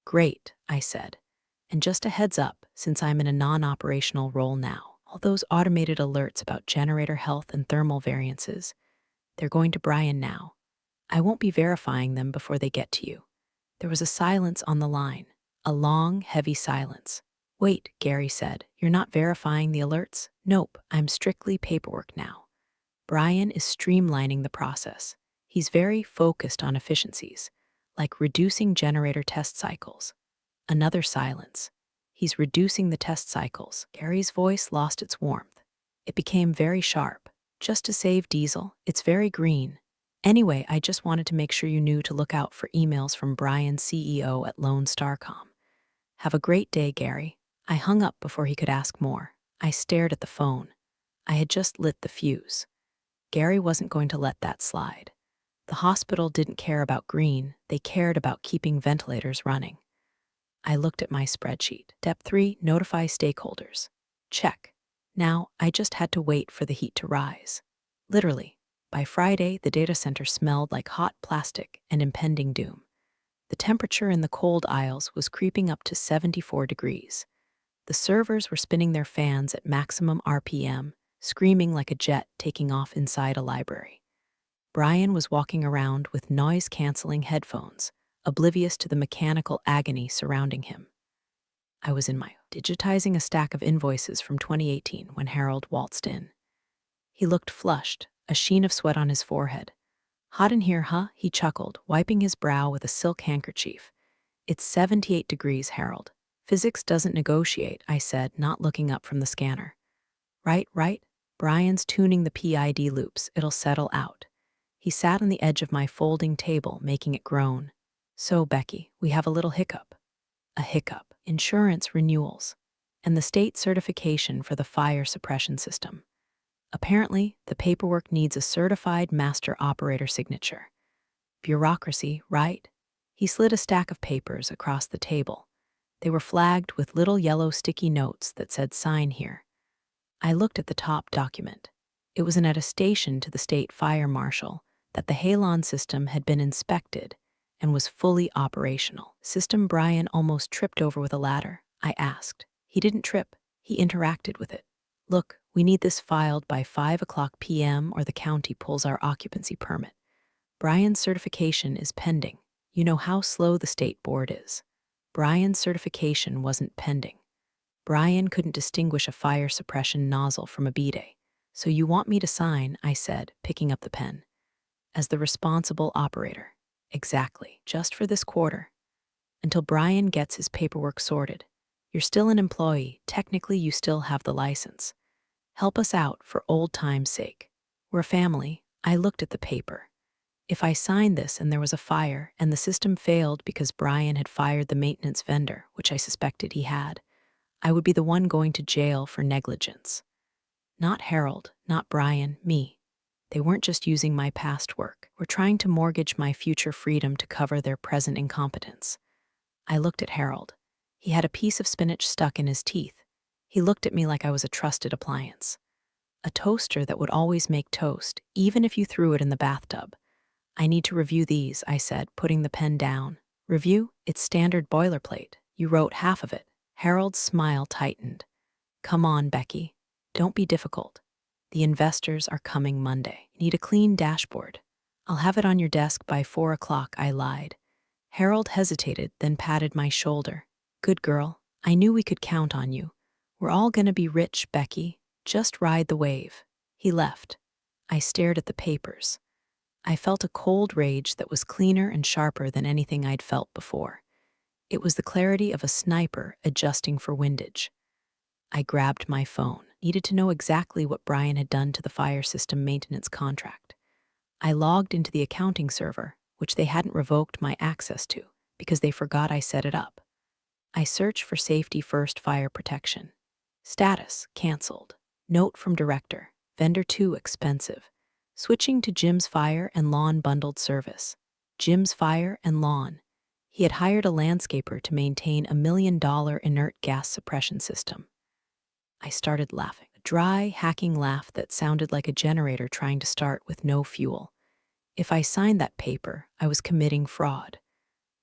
Great, I said. And just a heads up, since I'm in a non-operational role now, all those automated alerts about generator health and thermal variances, they're going to Brian now. I won't be verifying them before they get to you. There was a silence on the line, a long, heavy silence. Wait, Gary said, you're not verifying the alerts? Nope, I'm strictly paperwork now. Brian is streamlining the process. He's very focused on efficiencies, like reducing generator test cycles. Another silence. He's reducing the test cycles. Gary's voice lost its warmth. It became very sharp. Just to save diesel, it's very green. Anyway, I just wanted to make sure you knew to look out for emails from Brian, CEO at Lone Starcom. Have a great day, Gary. I hung up before he could ask more. I stared at the phone. I had just lit the fuse. Gary wasn't going to let that slide. The hospital didn't care about green, they cared about keeping ventilators running. I looked at my spreadsheet. Step 3, notify stakeholders. Check. Now, I just had to wait for the heat to rise. Literally, by Friday, the data center smelled like hot plastic and impending doom. The temperature in the cold aisles was creeping up to 74 degrees. The servers were spinning their fans at maximum RPM, screaming like a jet taking off inside a library. Brian was walking around with noise-canceling headphones, oblivious to the mechanical agony surrounding him. I was in my digitizing a stack of invoices from 2018 when Harold waltzed in. He looked flushed, a sheen of sweat on his forehead. Hot in here, huh? He chuckled, wiping his brow with a silk handkerchief. It's 78 degrees, Harold. Physics doesn't negotiate, I said, not looking up from the scanner. Right. Brian's tuning the PID loops. It'll settle out. He sat on the edge of my folding table, making it groan. So, Becky, we have a little hiccup. A hiccup. Insurance renewals. And the state certification for the fire suppression system. Apparently, the paperwork needs a certified master operator signature. Bureaucracy, right? He slid a stack of papers across the table. They were flagged with little yellow sticky notes that said sign here. I looked at the top document. It was an attestation to the state fire marshal that the halon system had been inspected and was fully operational. System Brian almost tripped over with a ladder. I asked. He didn't trip. He interacted with it. Look, we need this filed by 5:00 p.m. or the county pulls our occupancy permit. Brian's certification is pending. You know how slow the state board is. Brian's certification wasn't pending. Brian couldn't distinguish a fire suppression nozzle from a bidet. So you want me to sign, I said, picking up the pen. As the responsible operator. Exactly, just for this quarter. Until Brian gets his paperwork sorted. You're still an employee. Technically, you still have the license. Help us out for old time's sake. We're a family. I looked at the paper. If I signed this and there was a fire and the system failed because Brian had fired the maintenance vendor, which I suspected he had, I would be the one going to jail for negligence. Not Harold, not Brian, me. They weren't just using my past work. We're trying to mortgage my future freedom to cover their present incompetence. I looked at Harold. He had a piece of spinach stuck in his teeth. He looked at me like I was a trusted appliance. A toaster that would always make toast, even if you threw it in the bathtub. I need to review these, I said, putting the pen down. Review? It's standard boilerplate. You wrote half of it. Harold's smile tightened. Come on, Becky. Don't be difficult. The investors are coming Monday. Need a clean dashboard. I'll have it on your desk by 4:00, I lied. Harold hesitated, then patted my shoulder. Good girl. I knew we could count on you. We're all gonna be rich, Becky. Just ride the wave. He left. I stared at the papers. I felt a cold rage that was cleaner and sharper than anything I'd felt before. It was the clarity of a sniper adjusting for windage. I grabbed my phone, needed to know exactly what Brian had done to the fire system maintenance contract. I logged into the accounting server, which they hadn't revoked my access to, because they forgot I set it up. I searched for safety first fire protection. Status, canceled. Note from director, vendor too expensive. Switching to Jim's Fire and Lawn bundled service. Jim's Fire and Lawn. He had hired a landscaper to maintain a $1 million inert gas suppression system. I started laughing, a dry, hacking laugh that sounded like a generator trying to start with no fuel. If I signed that paper, I was committing fraud.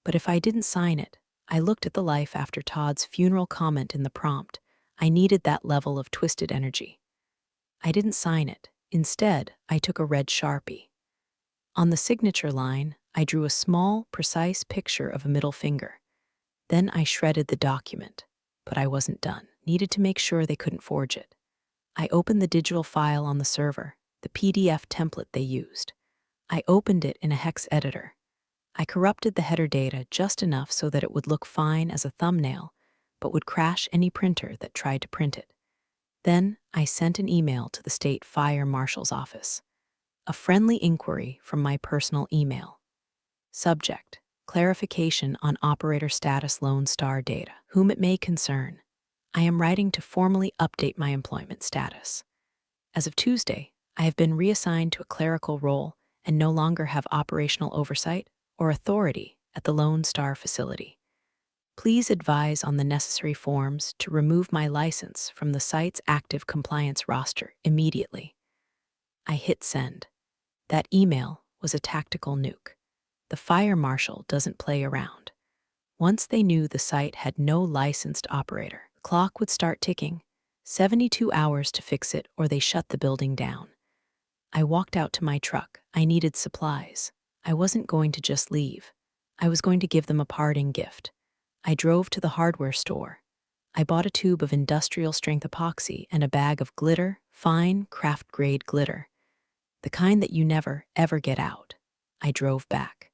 But if I didn't sign it, I looked at the life after Todd's funeral comment in the prompt. I needed that level of twisted energy. I didn't sign it. Instead, I took a red Sharpie. On the signature line, I drew a small, precise picture of a middle finger. Then I shredded the document. But I wasn't done. Needed to make sure they couldn't forge it. I opened the digital file on the server, the PDF template they used. I opened it in a hex editor. I corrupted the header data just enough so that it would look fine as a thumbnail, but would crash any printer that tried to print it. Then I sent an email to the state fire marshal's office. A friendly inquiry from my personal email. Subject: clarification on operator status Lone Star data. Whom it may concern. I am writing to formally update my employment status. As of Tuesday, I have been reassigned to a clerical role and no longer have operational oversight or authority at the Lone Star facility. Please advise on the necessary forms to remove my license from the site's active compliance roster immediately. I hit send. That email was a tactical nuke. The fire marshal doesn't play around. Once they knew the site had no licensed operator, the clock would start ticking. 72 hours to fix it or they shut the building down. I walked out to my truck. I needed supplies. I wasn't going to just leave. I was going to give them a parting gift. I drove to the hardware store. I bought a tube of industrial-strength epoxy and a bag of glitter, fine, craft-grade glitter. The kind that you never, ever get out. I drove back.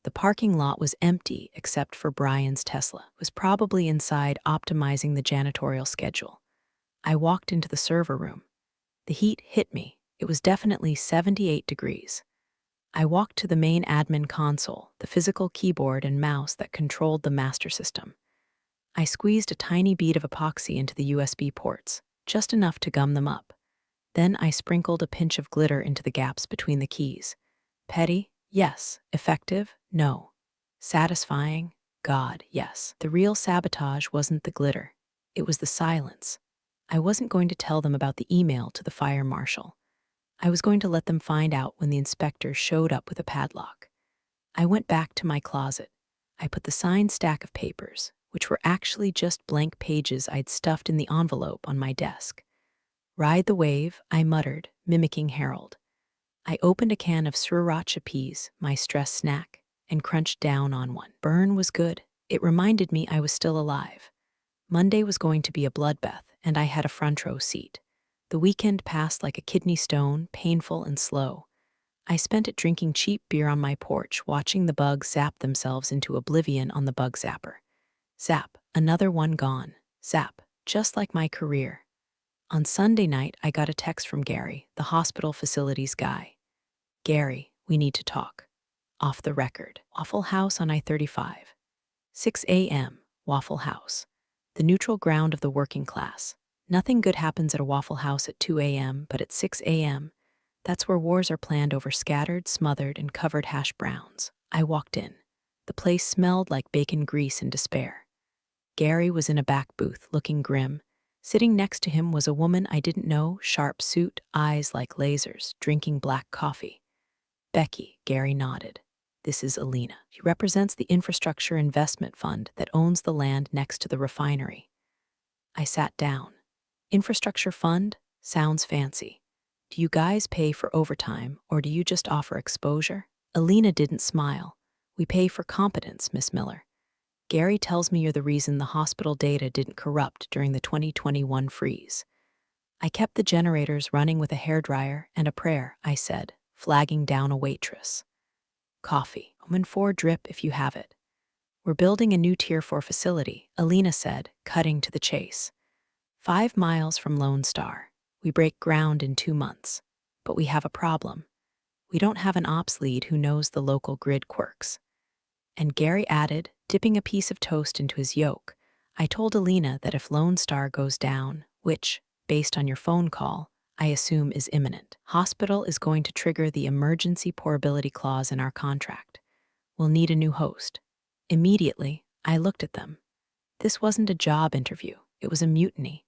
The parking lot was empty except for Brian's Tesla. It was probably inside optimizing the janitorial schedule. I walked into the server room. The heat hit me. It was definitely 78 degrees. I walked to the main admin console, the physical keyboard and mouse that controlled the master system. I squeezed a tiny bead of epoxy into the USB ports, just enough to gum them up. Then I sprinkled a pinch of glitter into the gaps between the keys. Petty? Yes. Effective? No. Satisfying? God, yes. The real sabotage wasn't the glitter. It was the silence. I wasn't going to tell them about the email to the fire marshal. I was going to let them find out when the inspector showed up with a padlock. I went back to my closet. I put the signed stack of papers, which were actually just blank pages I'd stuffed in the envelope, on my desk. Ride the wave, I muttered, mimicking Harold. I opened a can of sriracha peas, my stress snack, and crunched down on one. Burn was good. It reminded me I was still alive. Monday was going to be a bloodbath, and I had a front row seat. The weekend passed like a kidney stone, painful and slow. I spent it drinking cheap beer on my porch, watching the bugs zap themselves into oblivion on the bug zapper. Zap, another one gone. Zap, just like my career. On Sunday night, I got a text from Gary, the hospital facilities guy. Gary, we need to talk. Off the record. Waffle House on I-35. 6 a.m., Waffle House. The neutral ground of the working class. Nothing good happens at a Waffle House at 2 a.m., but at 6 a.m., that's where wars are planned over scattered, smothered, and covered hash browns. I walked in. The place smelled like bacon grease and despair. Gary was in a back booth, looking grim. Sitting next to him was a woman I didn't know, sharp suit, eyes like lasers, drinking black coffee. Becky, Gary nodded. This is Alina. She represents the infrastructure investment fund that owns the land next to the refinery. I sat down. Infrastructure fund? Sounds fancy. Do you guys pay for overtime, or do you just offer exposure? Alina didn't smile. We pay for competence, Miss Miller. Gary tells me you're the reason the hospital data didn't corrupt during the 2021 freeze. I kept the generators running with a hairdryer and a prayer, I said, flagging down a waitress. Coffee. Omen 4 drip if you have it. We're building a new Tier 4 facility, Alina said, cutting to the chase. 5 miles from Lone Star. We break ground in 2 months. But we have a problem. We don't have an ops lead who knows the local grid quirks. And Gary added, dipping a piece of toast into his yolk, I told Alina that if Lone Star goes down, which, based on your phone call, I assume is imminent, hospital is going to trigger the emergency pourability clause in our contract. We'll need a new host. Immediately, I looked at them. This wasn't a job interview. It was a mutiny.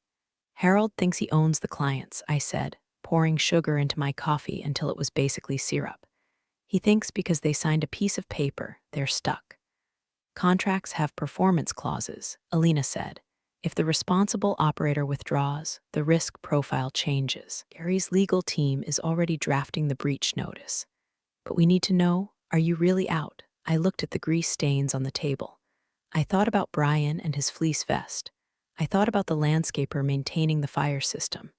Harold thinks he owns the clients, I said, pouring sugar into my coffee until it was basically syrup. He thinks because they signed a piece of paper, they're stuck. Contracts have performance clauses, Alina said. If the responsible operator withdraws, the risk profile changes. Gary's legal team is already drafting the breach notice. But we need to know, are you really out? I looked at the grease stains on the table. I thought about Brian and his fleece vest. I thought about the landscaper maintaining the fire system.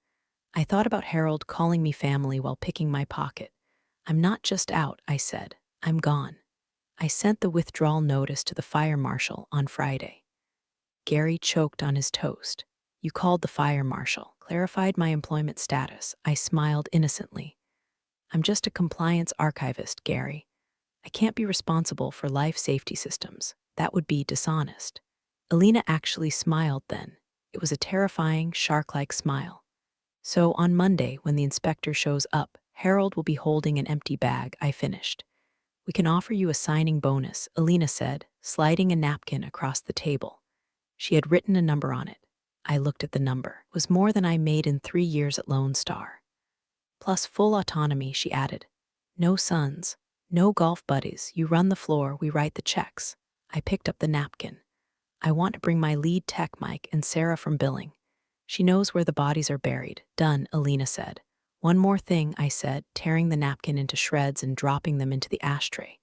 I thought about Harold calling me family while picking my pocket. I'm not just out, I said. I'm gone. I sent the withdrawal notice to the fire marshal on Friday. Gary choked on his toast. You called the fire marshal, clarified my employment status. I smiled innocently. I'm just a compliance archivist, Gary. I can't be responsible for life safety systems. That would be dishonest. Alina actually smiled then. It was a terrifying, shark-like smile. So on Monday, when the inspector shows up, Harold will be holding an empty bag, I finished. We can offer you a signing bonus, Alina said, sliding a napkin across the table. She had written a number on it. I looked at the number. It was more than I made in 3 years at Lone Star. Plus full autonomy, she added. No sons, no golf buddies. You run the floor, we write the checks. I picked up the napkin. I want to bring my lead tech, Mike, and Sarah from billing. She knows where the bodies are buried. Done, Alina said. One more thing, I said, tearing the napkin into shreds and dropping them into the ashtray.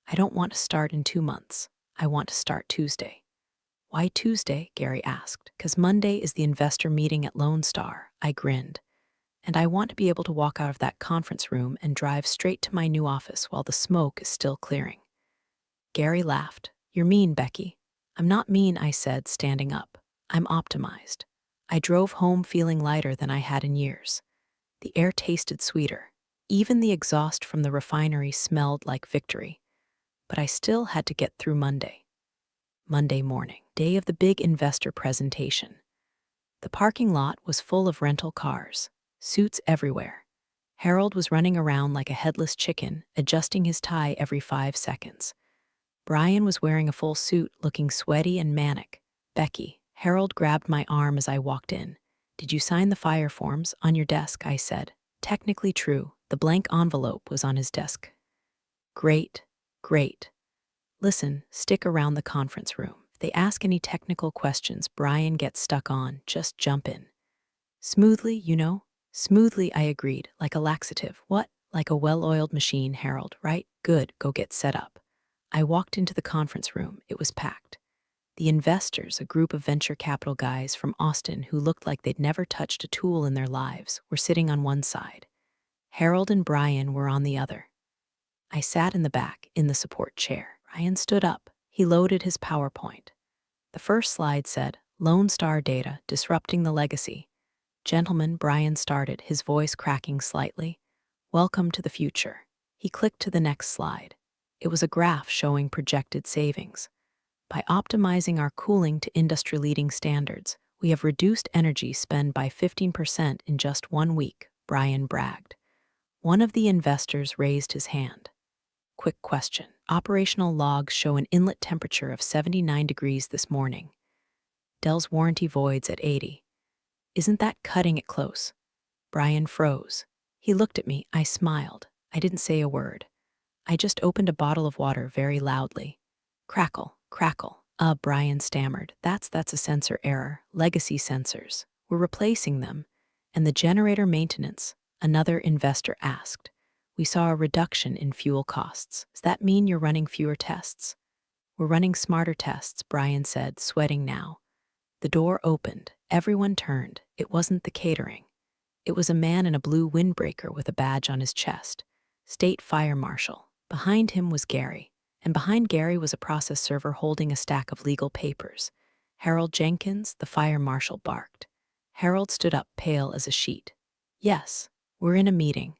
I don't want to start in 2 months. I want to start Tuesday. Why Tuesday? Gary asked. 'Cause Monday is the investor meeting at Lone Star. I grinned. And I want to be able to walk out of that conference room and drive straight to my new office while the smoke is still clearing. Gary laughed. You're mean, Becky. I'm not mean, I said, standing up. I'm optimized. I drove home feeling lighter than I had in years. The air tasted sweeter. Even the exhaust from the refinery smelled like victory. But I still had to get through Monday. Monday morning, day of the big investor presentation. The parking lot was full of rental cars, suits everywhere. Harold was running around like a headless chicken, adjusting his tie every 5 seconds. Brian was wearing a full suit, looking sweaty and manic. Becky, Harold grabbed my arm as I walked in. Did you sign the fire forms? On your desk, I said. Technically true. The blank envelope was on his desk. Great, great. Listen, stick around the conference room. If they ask any technical questions Brian gets stuck on, just jump in. Smoothly, you know? Smoothly, I agreed, like a laxative. What? Like a well-oiled machine, Harold, right? Good, go get set up. I walked into the conference room. It was packed. The investors, a group of venture capital guys from Austin who looked like they'd never touched a tool in their lives, were sitting on one side. Harold and Brian were on the other. I sat in the back, in the support chair. Brian stood up. He loaded his PowerPoint. The first slide said, Lone Star Data, Disrupting the Legacy. Gentlemen, Brian started, his voice cracking slightly. Welcome to the future. He clicked to the next slide. It was a graph showing projected savings. By optimizing our cooling to industry-leading standards, we have reduced energy spend by 15% in just 1 week, Brian bragged. One of the investors raised his hand. Quick question. Operational logs show an inlet temperature of 79 degrees this morning. Dell's warranty voids at 80. Isn't that cutting it close? Brian froze. He looked at me. I smiled. I didn't say a word. I just opened a bottle of water very loudly. Crackle, crackle. Brian stammered. That's a sensor error. Legacy sensors. We're replacing them. And the generator maintenance, another investor asked. We saw a reduction in fuel costs. Does that mean you're running fewer tests? We're running smarter tests, Brian said, sweating now. The door opened. Everyone turned. It wasn't the catering. It was a man in a blue windbreaker with a badge on his chest. State Fire Marshal. Behind him was Gary. And behind Gary was a process server holding a stack of legal papers. Harold Jenkins, the fire marshal, barked. Harold stood up, pale as a sheet. Yes, we're in a meeting.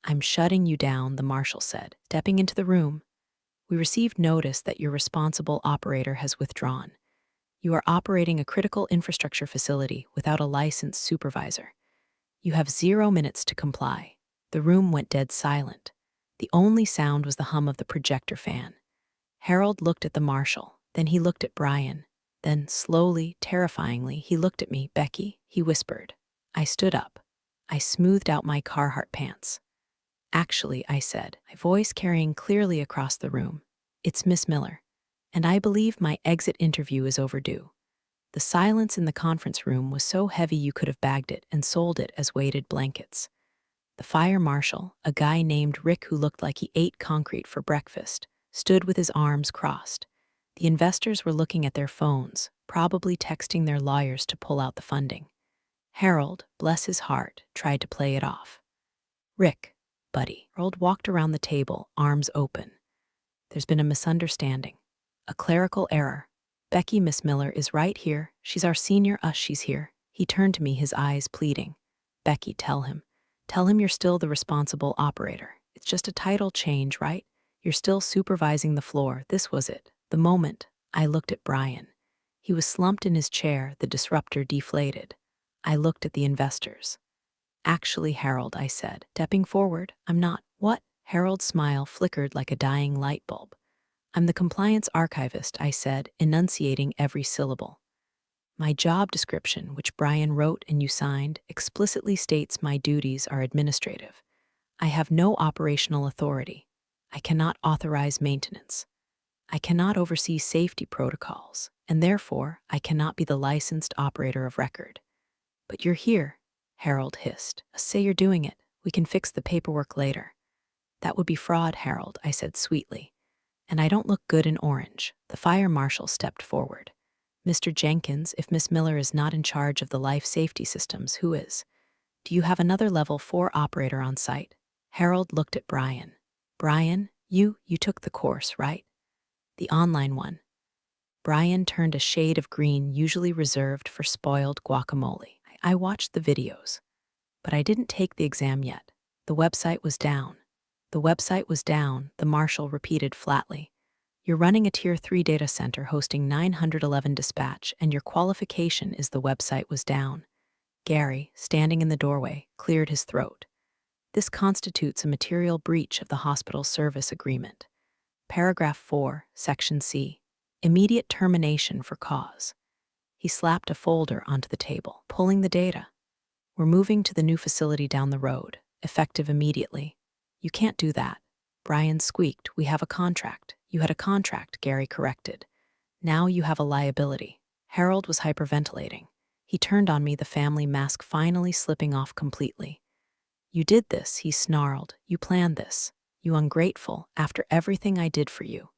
I'm shutting you down, the marshal said, stepping into the room. We received notice that your responsible operator has withdrawn. You are operating a critical infrastructure facility without a licensed supervisor. You have 0 minutes to comply. The room went dead silent. The only sound was the hum of the projector fan. Harold looked at the marshal, then he looked at Brian. Then, slowly, terrifyingly, he looked at me. Becky, he whispered. I stood up. I smoothed out my Carhartt pants. Actually, I said, my voice carrying clearly across the room, it's Miss Miller. and I believe my exit interview is overdue. The silence in the conference room was so heavy you could have bagged it and sold it as weighted blankets. The fire marshal, a guy named Rick who looked like he ate concrete for breakfast, stood with his arms crossed. The investors were looking at their phones, probably texting their lawyers to pull out the funding. Harold, bless his heart, tried to play it off. Rick, buddy. Harold walked around the table, arms open. There's been a misunderstanding. A clerical error. Becky, Miss Miller is right here. She's our senior. She's here. He turned to me, his eyes pleading. Becky, tell him. Tell him you're still the responsible operator. It's just a title change, right? You're still supervising the floor. This was it. The moment. I looked at Brian. He was slumped in his chair, the disruptor deflated. I looked at the investors. Actually, Harold, I said, stepping forward, I'm not. What? Harold's smile flickered like a dying light bulb. I'm the compliance archivist, I said, enunciating every syllable. My job description, which Brian wrote and you signed, explicitly states my duties are administrative. I have no operational authority. I cannot authorize maintenance. I cannot oversee safety protocols, and therefore I cannot be the licensed operator of record. But you're here, Harold hissed. Say you're doing it. We can fix the paperwork later. That would be fraud, Harold, I said sweetly. And I don't look good in orange. The fire marshal stepped forward. Mr. Jenkins, if Miss Miller is not in charge of the life safety systems, who is? Do you have another level 4 operator on site? Harold looked at Brian. Brian, you took the course, right? The online one. Brian turned a shade of green usually reserved for spoiled guacamole. I watched the videos, but I didn't take the exam yet. The website was down. The website was down, the marshal repeated flatly. You're running a Tier 3 data center hosting 911 dispatch, and your qualification is the website was down. Gary, standing in the doorway, cleared his throat. This constitutes a material breach of the hospital service agreement. Paragraph 4, Section C. Immediate termination for cause. He slapped a folder onto the table, pulling the data. We're moving to the new facility down the road, effective immediately. You can't do that. Brian squeaked, we have a contract. You had a contract, Gary corrected. Now you have a liability. Harold was hyperventilating. He turned on me, the family mask finally slipping off completely. You did this, he snarled. You planned this. You ungrateful, after everything I did for you.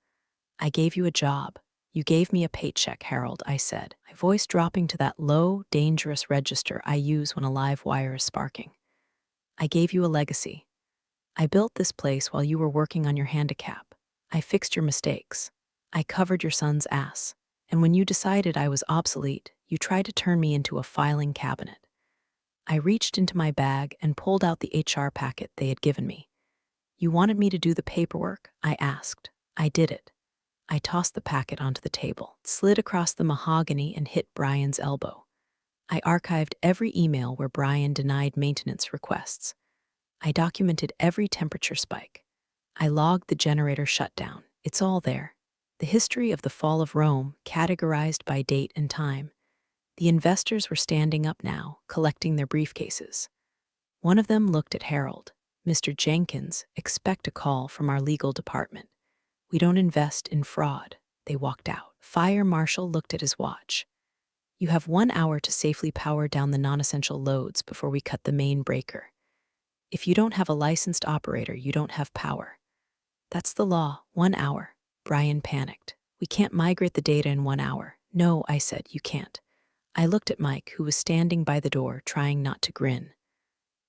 I gave you a job. You gave me a paycheck, Harold, I said, my voice dropping to that low, dangerous register I use when a live wire is sparking. I gave you a legacy. I built this place while you were working on your handicap. I fixed your mistakes. I covered your son's ass. And when you decided I was obsolete, you tried to turn me into a filing cabinet. I reached into my bag and pulled out the HR packet they had given me. You wanted me to do the paperwork? I asked. I did it. I tossed the packet onto the table, slid across the mahogany and hit Brian's elbow. I archived every email where Brian denied maintenance requests. I documented every temperature spike. I logged the generator shutdown. It's all there. The history of the fall of Rome, categorized by date and time. The investors were standing up now, collecting their briefcases. One of them looked at Harold. Mr. Jenkins, expect a call from our legal department. We don't invest in fraud. They walked out. Fire marshal looked at his watch. You have 1 hour to safely power down the non-essential loads before we cut the main breaker. If you don't have a licensed operator, you don't have power. That's the law, 1 hour. Brian panicked. We can't migrate the data in 1 hour. No, I said, you can't. I looked at Mike, who was standing by the door, trying not to grin.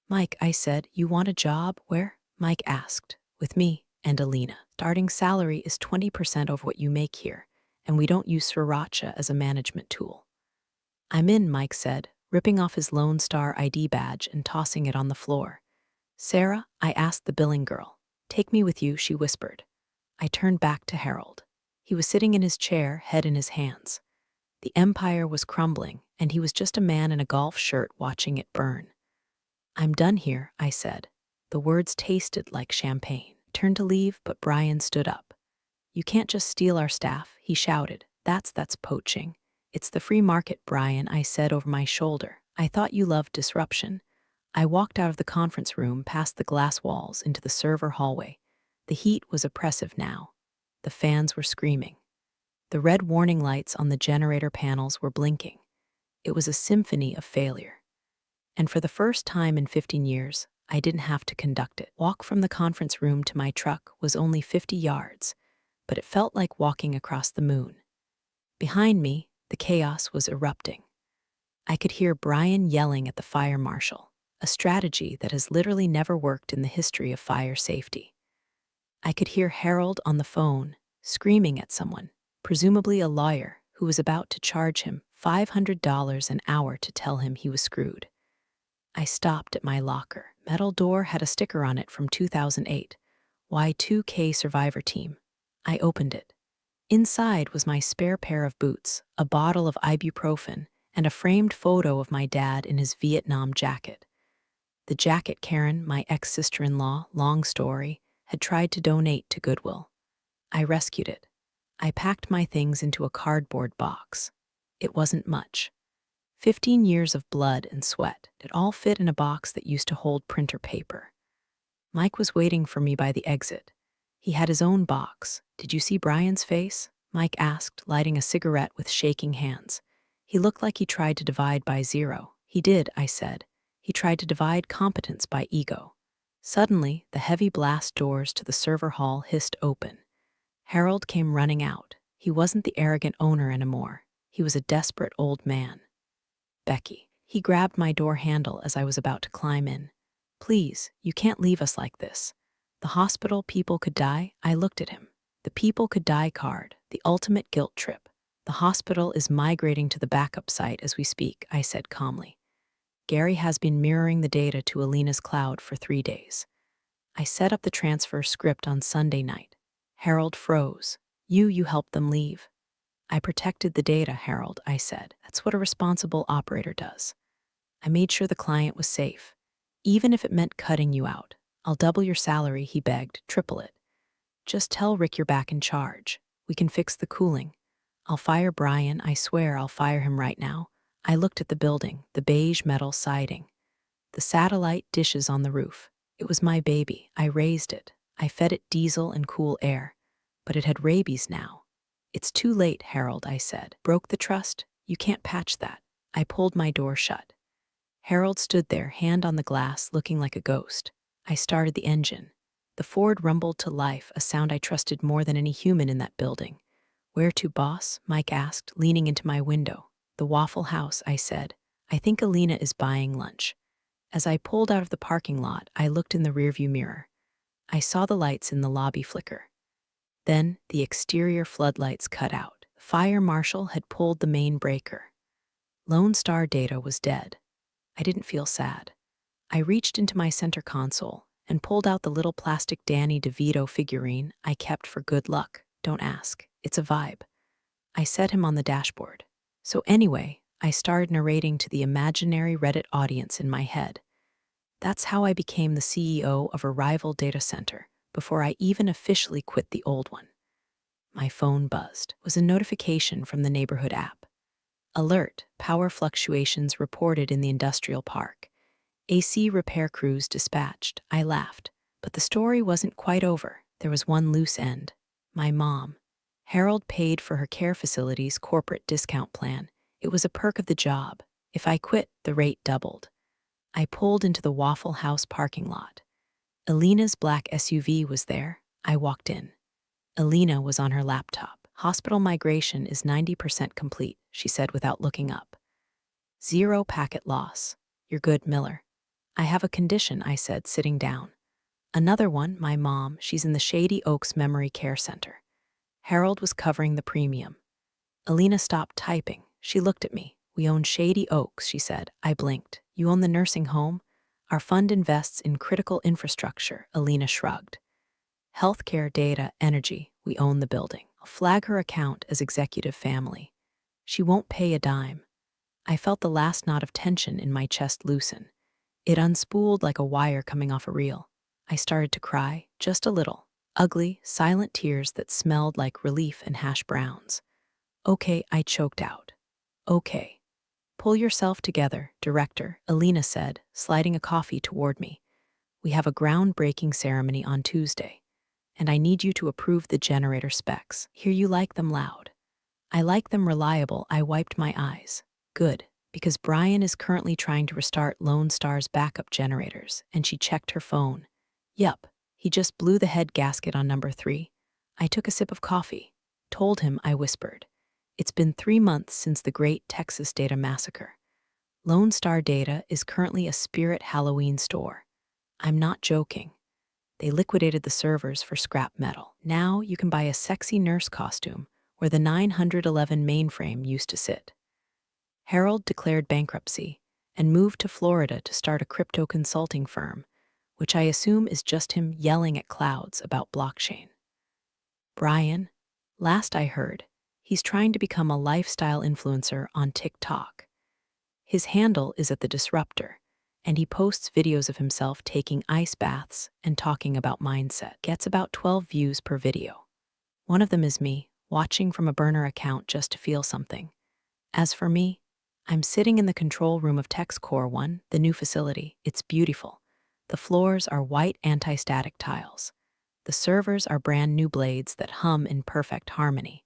Mike, I said, you want a job? Where? Mike asked. With me and Alina. Starting salary is 20% over what you make here, and we don't use sriracha as a management tool. I'm in, Mike said, ripping off his Lone Star ID badge and tossing it on the floor. Sarah, I asked the billing girl. Take me with you, she whispered. I turned back to Harold. He was sitting in his chair, head in his hands. The empire was crumbling, and he was just a man in a golf shirt watching it burn. I'm done here, I said. The words tasted like champagne. Turned to leave, but Brian stood up. You can't just steal our staff, he shouted. That's poaching. It's the free market, Brian, I said over my shoulder. I thought you loved disruption. I walked out of the conference room past the glass walls into the server hallway. The heat was oppressive now. The fans were screaming. The red warning lights on the generator panels were blinking. It was a symphony of failure. And for the first time in 15 years, I didn't have to conduct it. Walk from the conference room to my truck was only 50 yards, but it felt like walking across the moon. Behind me, the chaos was erupting. I could hear Brian yelling at the fire marshal, a strategy that has literally never worked in the history of fire safety. I could hear Harold on the phone, screaming at someone, presumably a lawyer, who was about to charge him $500 an hour to tell him he was screwed. I stopped at my locker. Metal door had a sticker on it from 2008, Y2K Survivor Team. I opened it. Inside was my spare pair of boots, a bottle of ibuprofen, and a framed photo of my dad in his Vietnam jacket. The jacket Karen, my ex-sister-in-law, long story, had tried to donate to Goodwill. I rescued it. I packed my things into a cardboard box. It wasn't much. 15 years of blood and sweat. It all fit in a box that used to hold printer paper. Mike was waiting for me by the exit. He had his own box. "Did you see Brian's face?" Mike asked, lighting a cigarette with shaking hands. "He looked like he tried to divide by zero." "He did," I said. "He tried to divide competence by ego." Suddenly, the heavy blast doors to the server hall hissed open. Harold came running out. He wasn't the arrogant owner anymore. He was a desperate old man. "Becky." He grabbed my door handle as I was about to climb in. "Please, you can't leave us like this. The hospital people could die." I looked at him. The people could die card, the ultimate guilt trip. "The hospital is migrating to the backup site as we speak," I said calmly. "Gary has been mirroring the data to Alina's cloud for 3 days. I set up the transfer script on Sunday night." Harold froze. You helped them leave." "I protected the data, Harold," I said. "That's what a responsible operator does. I made sure the client was safe. Even if it meant cutting you out. I'll double your salary," he begged, "triple it. Just tell Rick you're back in charge. We can fix the cooling. I'll fire Brian, I swear I'll fire him right now." I looked at the building, the beige metal siding, the satellite dishes on the roof. It was my baby. I raised it. I fed it diesel and cool air. But it had rabies now. "It's too late, Harold," I said. "Broke the trust? You can't patch that." I pulled my door shut. Harold stood there, hand on the glass, looking like a ghost. I started the engine. The Ford rumbled to life, a sound I trusted more than any human in that building. "Where to, boss?" Mike asked, leaning into my window. "The Waffle House," I said. "I think Alina is buying lunch." As I pulled out of the parking lot, I looked in the rearview mirror. I saw the lights in the lobby flicker. Then the exterior floodlights cut out. The fire marshal had pulled the main breaker. Lone Star data was dead. I didn't feel sad. I reached into my center console and pulled out the little plastic Danny DeVito figurine I kept for good luck. "Don't ask. It's a vibe." I set him on the dashboard. So anyway, I started narrating to the imaginary Reddit audience in my head. That's how I became the CEO of a rival data center before I even officially quit the old one. My phone buzzed. It was a notification from the neighborhood app. "Alert, power fluctuations reported in the industrial park. AC repair crews dispatched." I laughed. But the story wasn't quite over. There was one loose end. My mom. Harold paid for her care facility's corporate discount plan. It was a perk of the job. If I quit, the rate doubled. I pulled into the Waffle House parking lot. Alina's black SUV was there. I walked in. Alina was on her laptop. "Hospital migration is 90% complete," she said without looking up. "Zero packet loss. You're good, Miller." "I have a condition," I said, sitting down. "Another one, my mom. She's in the Shady Oaks Memory Care Center." Harold was covering the premium. Alina stopped typing. She looked at me. "We own Shady Oaks," she said. I blinked. "You own the nursing home?" "Our fund invests in critical infrastructure," Alina shrugged. "Healthcare, data, energy. We own the building. I'll flag her account as executive family. She won't pay a dime." I felt the last knot of tension in my chest loosen. It unspooled like a wire coming off a reel. I started to cry, just a little. Ugly, silent tears that smelled like relief and hash browns. "Okay," I choked out. "Okay. Pull yourself together, Director," Alina said, sliding a coffee toward me. "We have a groundbreaking ceremony on Tuesday, and I need you to approve the generator specs. Hear you like them loud." I like them reliable. I wiped my eyes. Good, because Brian is currently trying to restart Lone Star's backup generators, and she checked her phone. Yup, he just blew the head gasket on number 3. I took a sip of coffee. Told him, I whispered. It's been 3 months since the Great Texas Data Massacre. Lone Star Data is currently a spirit Halloween store. I'm not joking. They liquidated the servers for scrap metal. Now you can buy a sexy nurse costume where the 911 mainframe used to sit. Harold declared bankruptcy and moved to Florida to start a crypto consulting firm, which I assume is just him yelling at clouds about blockchain. Brian, last I heard, he's trying to become a lifestyle influencer on TikTok. His handle is at the Disruptor, and he posts videos of himself taking ice baths and talking about mindset. Gets about 12 views per video. One of them is me, watching from a burner account just to feel something. As for me, I'm sitting in the control room of TexCore 1, the new facility. It's beautiful. The floors are white anti-static tiles. The servers are brand new blades that hum in perfect harmony.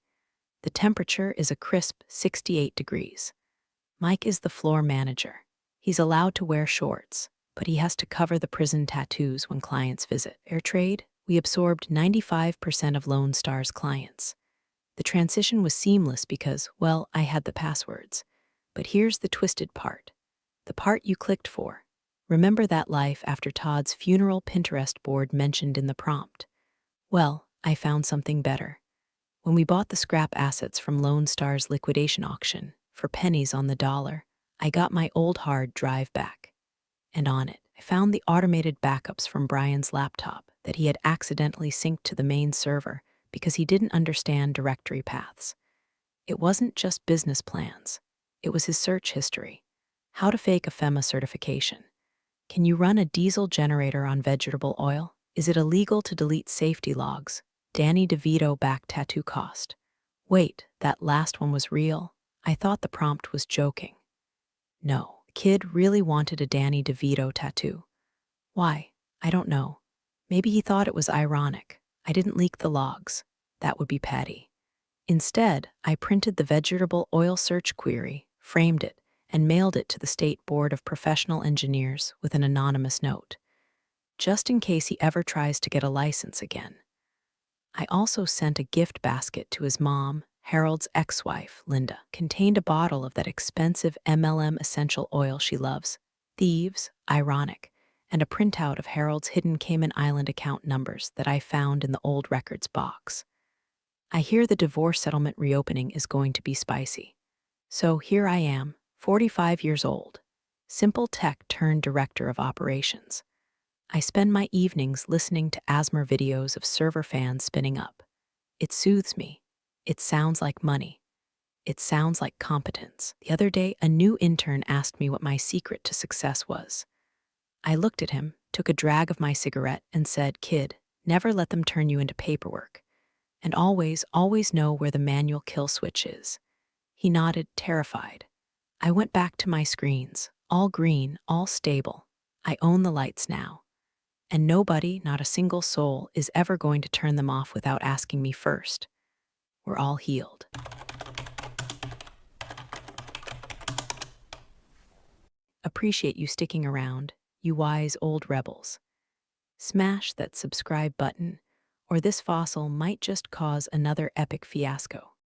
The temperature is a crisp 68 degrees. Mike is the floor manager. He's allowed to wear shorts, but he has to cover the prison tattoos when clients visit. Fair trade, we absorbed 95% of Lone Star's clients. The transition was seamless because, well, I had the passwords. But here's the twisted part. The part you clicked for. Remember that life after Todd's funeral Pinterest board mentioned in the prompt? Well, I found something better. When we bought the scrap assets from Lone Star's liquidation auction, for pennies on the dollar, I got my old hard drive back. And on it, I found the automated backups from Brian's laptop that he had accidentally synced to the main server because he didn't understand directory paths. It wasn't just business plans. It was his search history. How to fake a FEMA certification. Can you run a diesel generator on vegetable oil? Is it illegal to delete safety logs? Danny DeVito back tattoo cost. Wait, that last one was real? I thought the prompt was joking. No, the kid really wanted a Danny DeVito tattoo. Why? I don't know. Maybe he thought it was ironic. I didn't leak the logs. That would be petty. Instead, I printed the vegetable oil search query, framed it, and mailed it to the State Board of Professional Engineers with an anonymous note, just in case he ever tries to get a license again. I also sent a gift basket to his mom, Harold's ex-wife, Linda. Contained a bottle of that expensive MLM essential oil she loves. Thieves, ironic, and a printout of Harold's hidden Cayman Island account numbers that I found in the old records box. I hear the divorce settlement reopening is going to be spicy. So here I am, 45 years old, simple tech turned director of operations. I spend my evenings listening to ASMR videos of server fans spinning up. It soothes me. It sounds like money. It sounds like competence. The other day, a new intern asked me what my secret to success was. I looked at him, took a drag of my cigarette, and said, "Kid, never let them turn you into paperwork. And always, always know where the manual kill switch is." He nodded, terrified. I went back to my screens, all green, all stable. I own the lights now. And nobody, not a single soul, is ever going to turn them off without asking me first. We're all healed. Appreciate you sticking around, you wise old rebels. Smash that subscribe button, or this fossil might just cause another epic fiasco.